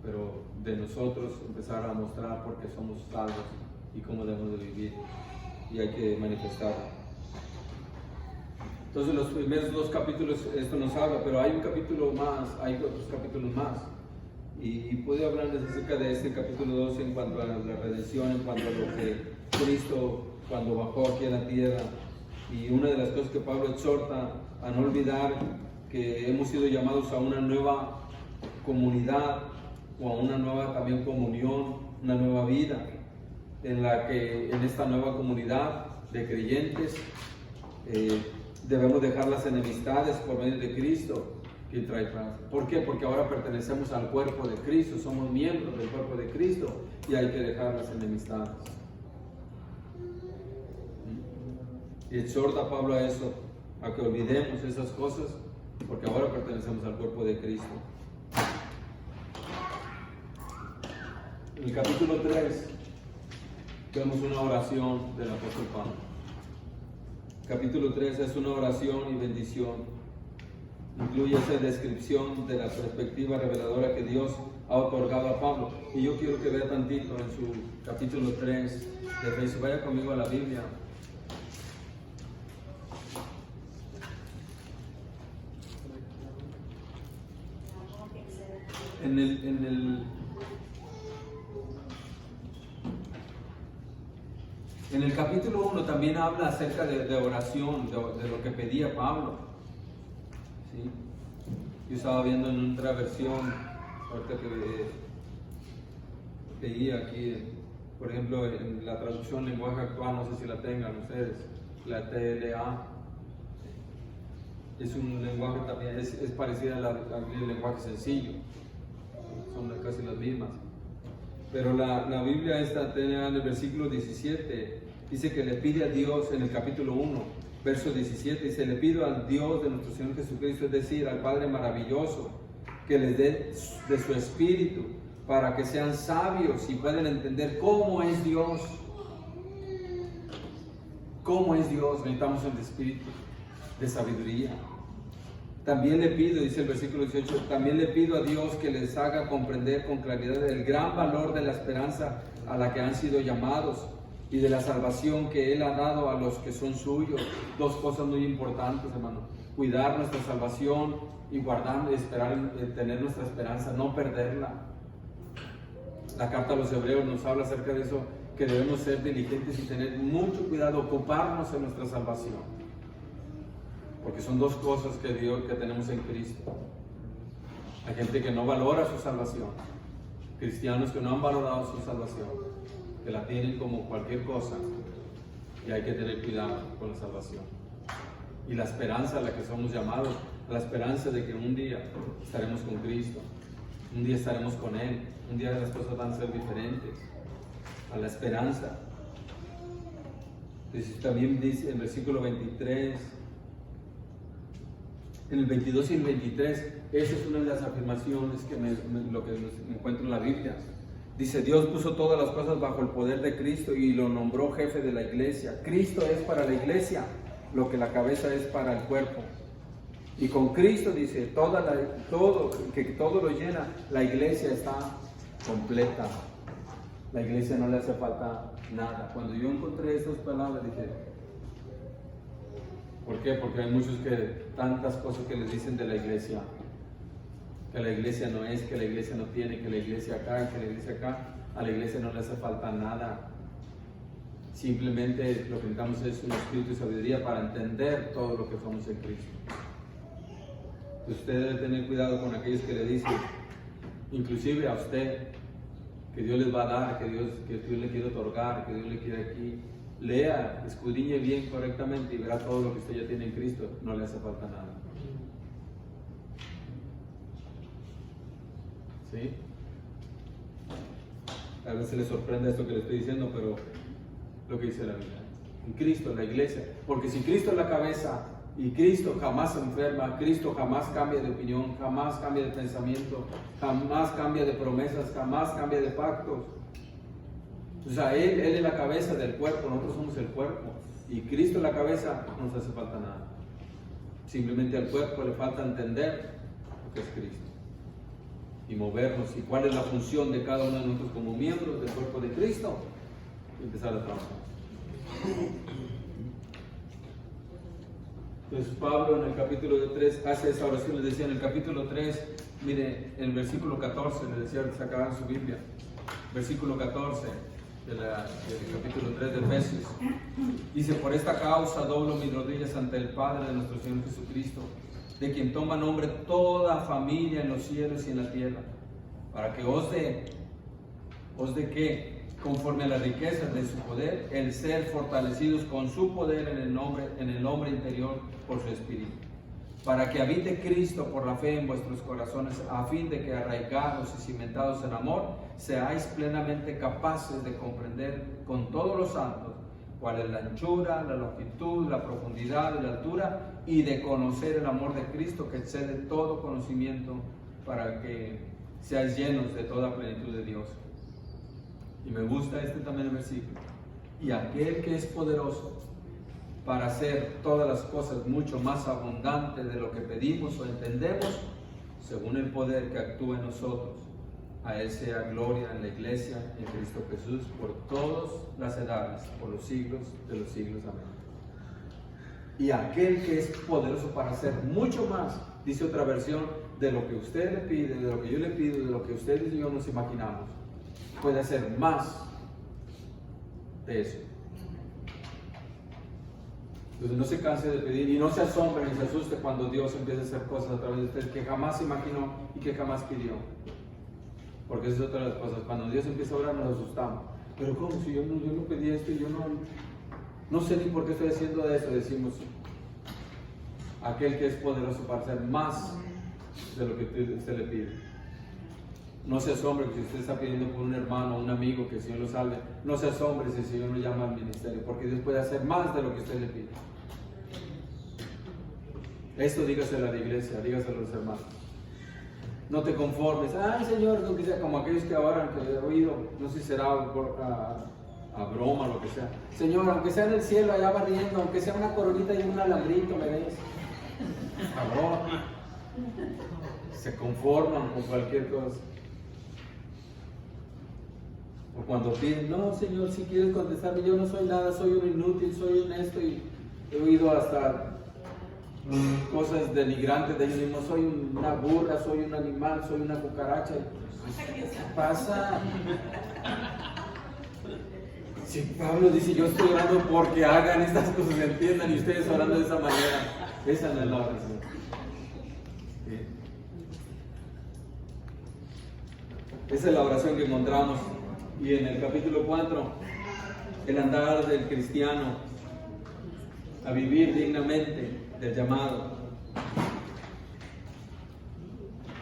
pero de nosotros empezar a mostrar porque somos salvos y cómo debemos de vivir, y hay que manifestarlo. Entonces los primeros 2 capítulos esto nos habla, pero hay un capítulo más, hay otros capítulos más, y puedo hablarles acerca de este capítulo 2 en cuanto a la redención, en cuanto a lo que Cristo cuando bajó aquí a la tierra. Y una de las cosas que Pablo exhorta a no olvidar, que hemos sido llamados a una nueva comunidad o a una nueva también comunión, una nueva vida, en la que en esta nueva comunidad de creyentes debemos dejar las enemistades por medio de Cristo, que trae paz. ¿Por qué? Porque ahora pertenecemos al cuerpo de Cristo, somos miembros del cuerpo de Cristo y hay que dejar las enemistades. Y exhorta a Pablo a eso, a que olvidemos esas cosas, porque ahora pertenecemos al cuerpo de Cristo. En el capítulo 3 vemos una oración del apóstol Pablo. Capítulo 3 es una oración y bendición. Incluye esa descripción de la perspectiva reveladora que Dios ha otorgado a Pablo. Y yo quiero que vea tantito en su capítulo 3 de Efesios. Vaya conmigo a la Biblia. En el capítulo 1 también habla acerca de oración, de lo que pedía Pablo. ¿Sí? Yo estaba viendo en otra versión, ahorita que veía aquí, por ejemplo, en la traducción lenguaje actual, no sé si la tengan ustedes, la TLA. Es un lenguaje también, es parecida al lenguaje sencillo, son casi las mismas. Pero la Biblia esta TLA en el versículo 17 dice que le pide a Dios, en el capítulo 1, verso 17, dice, le pido al Dios de nuestro Señor Jesucristo, es decir, al Padre maravilloso, que les dé de su Espíritu, para que sean sabios y puedan entender cómo es Dios. ¿Cómo es Dios? Necesitamos el Espíritu de sabiduría. También le pido, dice el versículo 18, también le pido a Dios que les haga comprender con claridad el gran valor de la esperanza a la que han sido llamados y de la salvación que Él ha dado a los que son suyos. 2 cosas muy importantes, hermano. Cuidar nuestra salvación y guardar, esperar, tener nuestra esperanza, no perderla. La carta a los Hebreos nos habla acerca de eso, que debemos ser diligentes y tener mucho cuidado, ocuparnos en nuestra salvación. Porque son dos cosas que tenemos en Cristo. Hay gente que no valora su salvación. Cristianos que no han valorado su salvación, que la tienen como cualquier cosa. Y hay que tener cuidado con la salvación. Y la esperanza a la que somos llamados, la esperanza de que un día estaremos con Cristo, un día estaremos con Él, un día las cosas van a ser diferentes. A la esperanza. Entonces, también dice en el versículo 23, en el 22 y el 23, esa es una de las afirmaciones que me encuentro en la Biblia. Dice, Dios puso todas las cosas bajo el poder de Cristo y lo nombró jefe de la iglesia. Cristo es para la iglesia lo que la cabeza es para el cuerpo. Y con Cristo, dice, que todo lo llena, la iglesia está completa. La iglesia no le hace falta nada. Cuando yo encontré estas palabras, dije, ¿por qué? Porque hay muchos tantas cosas que les dicen de la iglesia. Que la iglesia no es, que la iglesia no tiene, que la iglesia acá, que la iglesia acá. A la iglesia no le hace falta nada. Simplemente lo que necesitamos es un espíritu y sabiduría para entender todo lo que somos en Cristo. Usted debe tener cuidado con aquellos que le dicen, inclusive a usted, que Dios les va a dar, que Dios le quiere otorgar, que Dios le quiere aquí. Lea, escudriñe bien correctamente y verá todo lo que usted ya tiene en Cristo. No le hace falta nada. ¿Sí? A veces le sorprende esto que le estoy diciendo, pero lo que dice la Biblia. En Cristo, la iglesia. Porque si Cristo es la cabeza y Cristo jamás se enferma, Cristo jamás cambia de opinión, jamás cambia de pensamiento, jamás cambia de promesas, jamás cambia de pactos. O sea, Él es la cabeza del cuerpo, nosotros somos el cuerpo. Y Cristo es la cabeza, no nos hace falta nada. Simplemente al cuerpo le falta entender lo que es Cristo. Y movernos, y cuál es la función de cada uno de nosotros como miembros del cuerpo de Cristo. Y empezar a trabajar. Entonces Pablo en el capítulo 3 hace esa oración, les decía en el capítulo 3, mire, en el versículo 14, les decía, sacaban su Biblia, versículo 14 del capítulo 3 de Efesios, dice, por esta causa doblo mis rodillas ante el Padre de nuestro Señor Jesucristo, de quien toma nombre toda familia en los cielos y en la tierra, para que os dé que, conforme a las riquezas de su poder, el ser fortalecidos con su poder en el hombre interior por su espíritu, para que habite Cristo por la fe en vuestros corazones, a fin de que arraigados y cimentados en amor, seáis plenamente capaces de comprender con todos los santos cuál es la anchura, la longitud, la profundidad y la altura, y de conocer el amor de Cristo que excede todo conocimiento, para que seáis llenos de toda plenitud de Dios. Y me gusta también el versículo. Y aquel que es poderoso para hacer todas las cosas mucho más abundante de lo que pedimos o entendemos, según el poder que actúa en nosotros, a Él sea gloria en la iglesia, en Cristo Jesús, por todas las edades, por los siglos de los siglos. Amén. Y aquel que es poderoso para hacer mucho más, dice otra versión, de lo que usted le pide, de lo que yo le pido, de lo que ustedes y yo nos imaginamos, puede hacer más de eso. Entonces no se canse de pedir y no se asombre ni se asuste cuando Dios empieza a hacer cosas a través de usted que jamás imaginó y que jamás pidió. Porque esa es otra de las cosas. Cuando Dios empieza a orar nos asustamos. Pero ¿cómo? Si yo no pedí esto y yo no sé ni por qué estoy haciendo eso. Decimos, aquel que es poderoso para hacer más de lo que usted le pide. No se asombre si usted está pidiendo por un hermano o un amigo que el Señor lo salve. No se asombre si el Señor lo llama al ministerio, porque Dios puede hacer más de lo que usted le pide. Esto dígaselo a la iglesia, dígaselo a los hermanos. No te conformes. Ay, Señor, aunque sea como aquellos que ahora que he oído, no sé si será a broma o lo que sea. Señor, aunque sea en el cielo allá barriendo, aunque sea una coronita y un alambrito, me ves. A broma. Se conforman con cualquier cosa. O cuando piden, no, Señor, si quieres contestarme, yo no soy nada, soy un inútil, soy un esto, y he oído hasta cosas denigrantes de ellos mismos, soy una burra, soy un animal, soy una cucaracha. ¿Qué pasa? Si Pablo dice, yo estoy orando porque hagan estas cosas, entiendan, y ustedes orando de esa manera, esa no es la oración. ¿Sí? Esa es la oración que encontramos. Y en el capítulo 4, el andar del cristiano a vivir dignamente del llamado.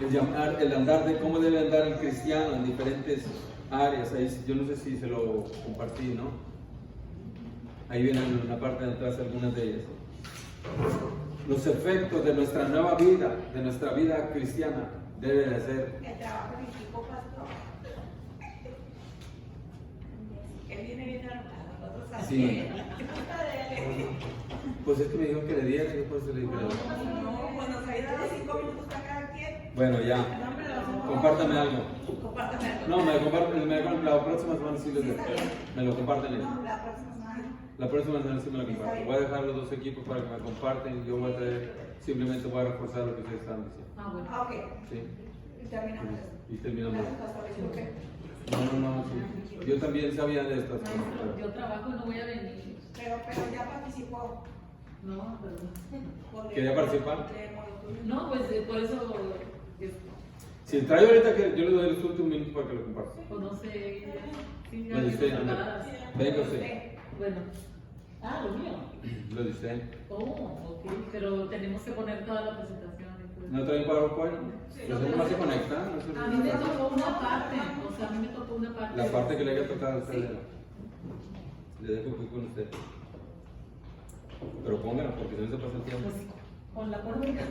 El andar de cómo debe andar el cristiano en diferentes áreas. Ahí, yo no sé si se lo compartí, ¿no? Ahí vienen en la parte de atrás algunas de ellas. Los efectos de nuestra nueva vida, de nuestra vida cristiana, debe de ser. El trabajo en equipo, pastor. Él viene bien a nosotros así. Sí. Pues es que me dijo que le diera y después se le dije. No, cuando se dado 5 minutos para cada quien. Bueno, ya. Compártame algo. Compártame algo. No, la próxima semana sí les dejo. Me lo comparten ellos. No, la próxima semana. La próxima semana sí me lo comparten. Voy a dejar los dos equipos para que me comparten. Yo voy a traer, simplemente voy a reforzar lo que ustedes están diciendo. Ah, bueno. Ah, ok. ¿Sí? Y terminamos eso. Y terminamos. Gracias, pastor, disculpe. No, sí. Yo también sabía de estas cosas. Maestro, yo trabajo y no voy a venir. Pero ya participó. No, perdón. ¿Quería participar? No, pues por eso, Si trae ahorita que yo le doy los últimos minutos para que lo comparta. pues no sé. Sí, Lo de usted, ¿no? preparadas. Venga usted. Bueno. Ah, lo mío. Lo de usted. Oh, ok. Pero tenemos que poner toda la presentación. Después. ¿No trae un PowerPoint? Pues nomás se conecta. A mí me tocó una parte. O sea, a mí me tocó una parte. La parte que le haya tocado a usted. Le dejo que con usted. Pero póngala porque si no se pasa el tiempo. Pues, con la política.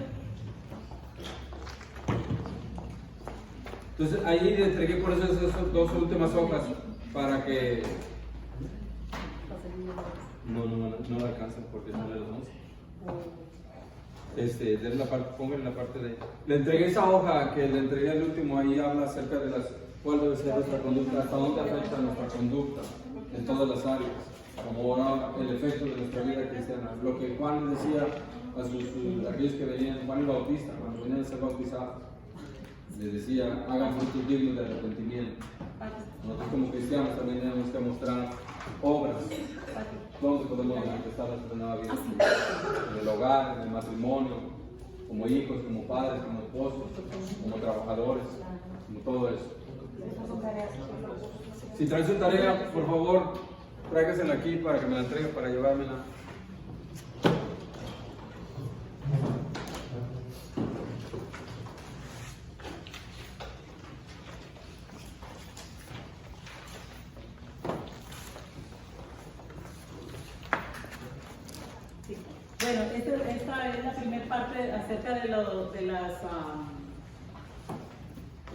Entonces ahí le entregué por eso esas dos últimas hojas para que no la alcanzan porque no le damos. De la parte, pónganle la parte de. Le entregué esa hoja que le entregué al último, ahí habla acerca de cuál debe ser nuestra conducta, hasta dónde afecta nuestra conducta en todas las áreas, como ahora el efecto de nuestra vida cristiana. Lo que Juan decía a aquellos que venían, Juan el Bautista, cuando venían a ser bautizados, les decía, hagan frutos dignos de arrepentimiento. Nosotros como cristianos también tenemos que mostrar obras donde podemos manifestar nuestra nueva vida. En el hogar, en el matrimonio, como hijos, como padres, como esposos, como trabajadores, como todo eso. Si traes su tarea, por favor, tráigasela aquí para que me la entregue, para llevármela. Bueno, esta es la primera parte acerca de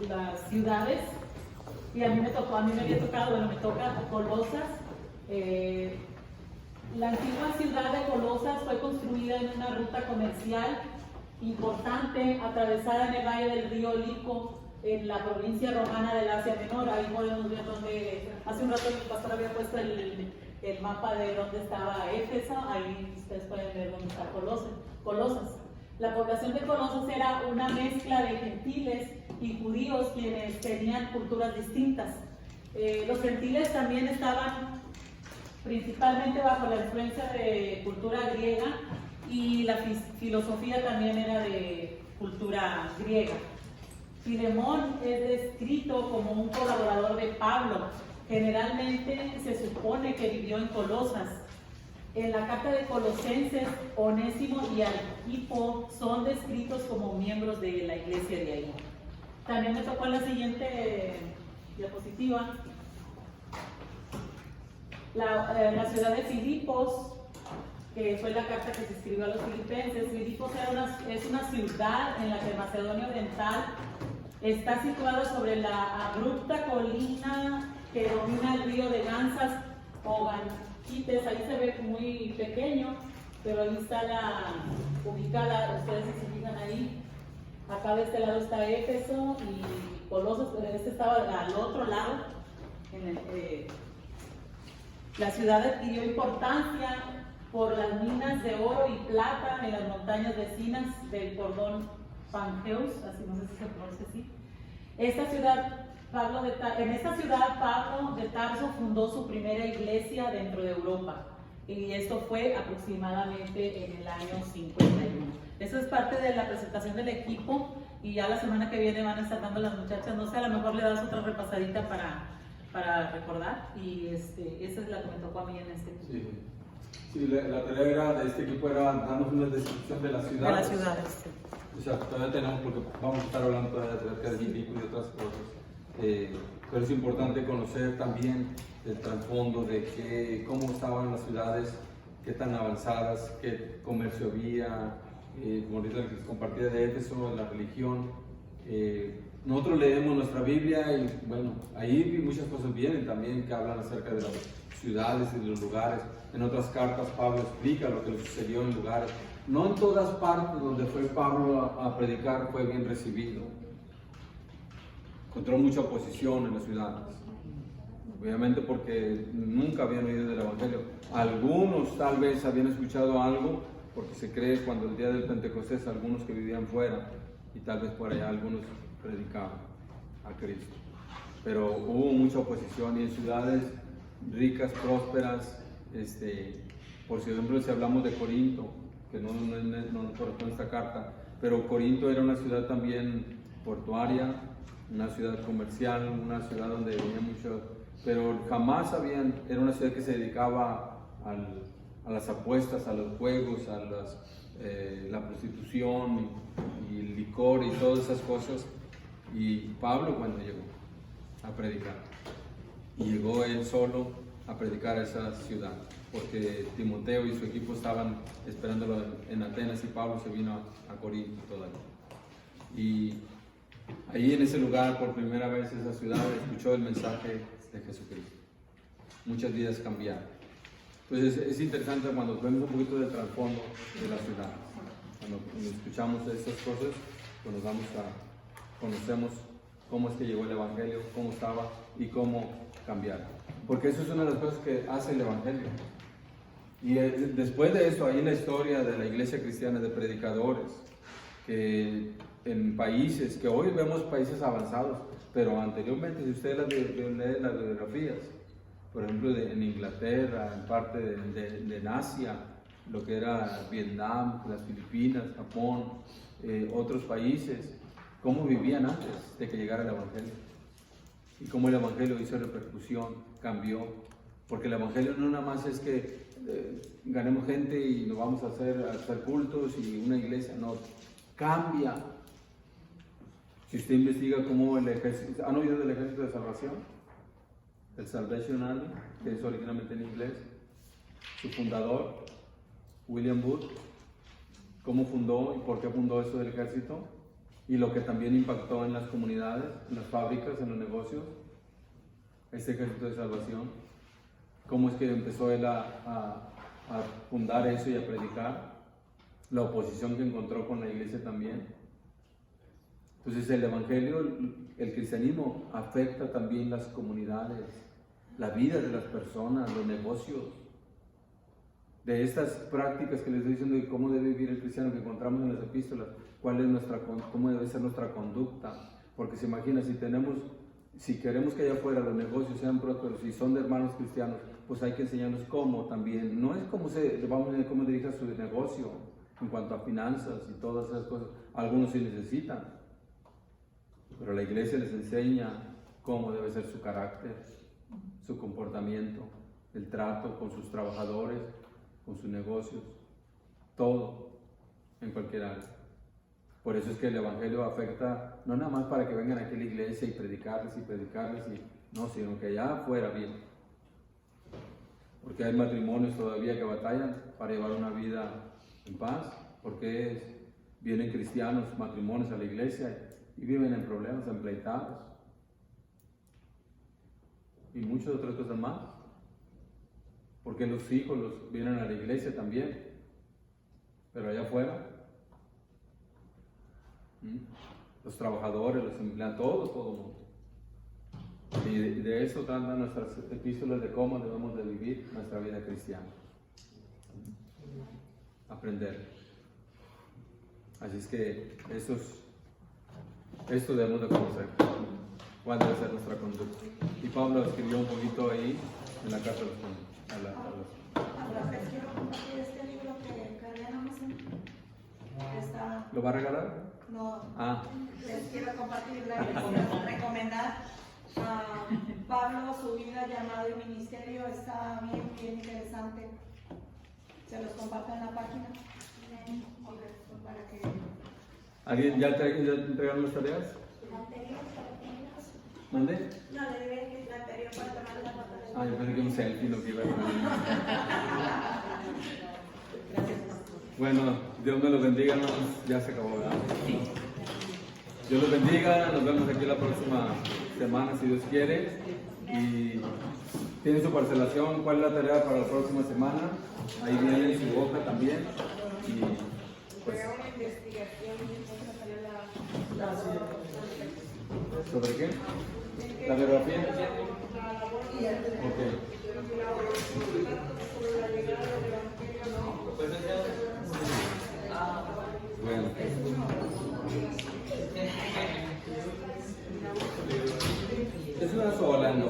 las ciudades. Y a mí me había tocado, bueno, me toca Colosas. La antigua ciudad de Colosas fue construida en una ruta comercial importante, atravesada en el valle del río Lico, en la provincia romana del Asia Menor. Ahí podemos ver donde, hace un rato el pastor había puesto el mapa de dónde estaba Éfeso. Ahí ustedes pueden ver dónde está Colosas. La población de Colosas era una mezcla de gentiles y judíos quienes tenían culturas distintas. Los gentiles también estaban principalmente bajo la influencia de cultura griega y la filosofía también era de cultura griega. Filemón es descrito como un colaborador de Pablo. Generalmente se supone que vivió en Colosas. En la carta de Colosenses, Onésimo y Arquipo son descritos como miembros de la iglesia de ahí. También me tocó en la siguiente diapositiva la ciudad de Filipos, que fue la carta que se escribió a los filipenses. Filipos es una ciudad en la que Macedonia Oriental está situada sobre la abrupta colina que domina el río de Gansas o Ganquites. Ahí se ve muy pequeño, pero ahí está ubicada, ustedes se fijan ahí. Acá de este lado está Éfeso y Colosas, pero este estaba al otro lado. La ciudad adquirió importancia por las minas de oro y plata en las montañas vecinas del cordón Pangeus, así no sé si se pronuncia así. Esta ciudad En esta ciudad, Pablo de Tarso fundó su primera iglesia dentro de Europa. Y esto fue aproximadamente en el año 51. Eso es parte de la presentación del equipo. Y ya la semana que viene van a estar dando las muchachas. No sé, a lo mejor le das otra repasadita para recordar. Y esa es la que me tocó a mí en este equipo. Sí, la tarea de este equipo era darnos una descripción de las ciudades. De las ciudades, sí. O sea, todavía tenemos, porque vamos a estar hablando todavía acerca de Filipo y otras cosas. Pero es importante conocer también el trasfondo de cómo estaban las ciudades, qué tan avanzadas, qué comercio había, como ahorita les compartía de Éfeso, la religión. Nosotros leemos nuestra Biblia y bueno, ahí muchas cosas vienen también que hablan acerca de las ciudades y de los lugares. En otras cartas Pablo explica lo que le sucedió en lugares. No en todas partes donde fue Pablo a predicar fue bien recibido. Encontró mucha oposición en las ciudades. Obviamente porque nunca habían oído del Evangelio. Algunos tal vez habían escuchado algo, porque se cree cuando el día del Pentecostés algunos que vivían fuera y tal vez por allá algunos predicaban a Cristo. Pero hubo mucha oposición y en ciudades ricas, prósperas, por ejemplo si hablamos de Corinto, que no corresponde a esta carta, pero Corinto era una ciudad también portuaria, una ciudad comercial, una ciudad donde venía mucho, pero jamás era una ciudad que se dedicaba a las apuestas, a los juegos, a la prostitución y el licor y todas esas cosas. Y Pablo cuando llegó a predicar, y llegó él solo a predicar a esa ciudad, porque Timoteo y su equipo estaban esperándolo en Atenas y Pablo se vino a Corinto todavía. Y ahí en ese lugar, por primera vez, esa ciudad escuchó el mensaje de Jesucristo. Muchas vidas cambiaron. Entonces es interesante cuando vemos un poquito del trasfondo de la ciudad. Cuando escuchamos estas cosas, pues conocemos cómo es que llegó el Evangelio, cómo estaba y cómo cambiar. Porque eso es una de las cosas que hace el Evangelio. Y después de eso, ahí en la historia de la iglesia cristiana, de predicadores, que en países, que hoy vemos países avanzados, pero anteriormente, si ustedes leen las biografías, por ejemplo en Inglaterra, en parte de Asia, lo que era Vietnam, las Filipinas, Japón, otros países, cómo vivían antes de que llegara el Evangelio. Y cómo el Evangelio hizo repercusión, cambió. Porque el Evangelio no nada más es que ganemos gente y nos vamos a hacer cultos y una iglesia, no, cambia. Si usted investiga cómo el ejército, ¿han oído del ejército de salvación? El Salvation Army, que es originalmente en inglés. Su fundador, William Booth, cómo fundó y por qué fundó eso del ejército, y lo que también impactó en las comunidades, en las fábricas, en los negocios, este ejército de salvación, cómo es que empezó él a fundar eso y a predicar, la oposición que encontró con la iglesia también. Entonces el evangelio, el cristianismo afecta también las comunidades, la vida de las personas, los negocios. De estas prácticas que les estoy diciendo y cómo debe vivir el cristiano que encontramos en las epístolas, cómo debe ser nuestra conducta. Porque se imagina, si queremos que allá afuera los negocios sean prósperos y son de hermanos cristianos, pues hay que enseñarnos cómo también. No es cómo dirija su negocio en cuanto a finanzas y todas esas cosas. Algunos sí necesitan, pero la iglesia les enseña cómo debe ser su carácter, su comportamiento, el trato con sus trabajadores, con sus negocios, todo, en cualquier área. Por eso es que el evangelio afecta, no nada más para que vengan aquí a la iglesia y predicarles, no, sino que allá afuera bien. Porque hay matrimonios todavía que batallan para llevar una vida en paz, porque vienen cristianos, matrimonios a la iglesia y viven en problemas, empleitados y muchas otras cosas más. Porque los hijos vienen a la iglesia también, pero allá afuera, los trabajadores, los empleados, todo el mundo. Y de eso tratan nuestras epístolas de cómo debemos de vivir nuestra vida cristiana. Aprender. Así es que esto debemos de conocer. cuál debe ser nuestra conducta. Y Pablo escribió un poquito ahí en la carta a los Ahora les quiero compartir este libro que cargué en Amazon. Está, ¿Lo va a regalar? no, Ah, les quiero compartir, recomendar a Pablo, su vida, llamado y ministerio. Está bien, bien interesante. Se los comparto en la página. Ok, pues para que... ¿alguien ya te entregaron las tareas? ¿Mande? No, le diré que la anterior para tomar la foto de... Ah, yo pensé que un selfie lo que iba a hacer. Bueno, Dios me los bendiga, hermanos. Ya se acabó, ¿verdad? Dios los bendiga, nos vemos aquí la próxima semana si Dios quiere. Y tienen su parcelación, cuál es la tarea para la próxima semana. Ahí viene en su hoja también. Y pues, una investigación ¿sobre qué? ¿La biografía? Ok. Bueno. Es una sola, ¿no?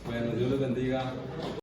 Bueno, Dios les bendiga.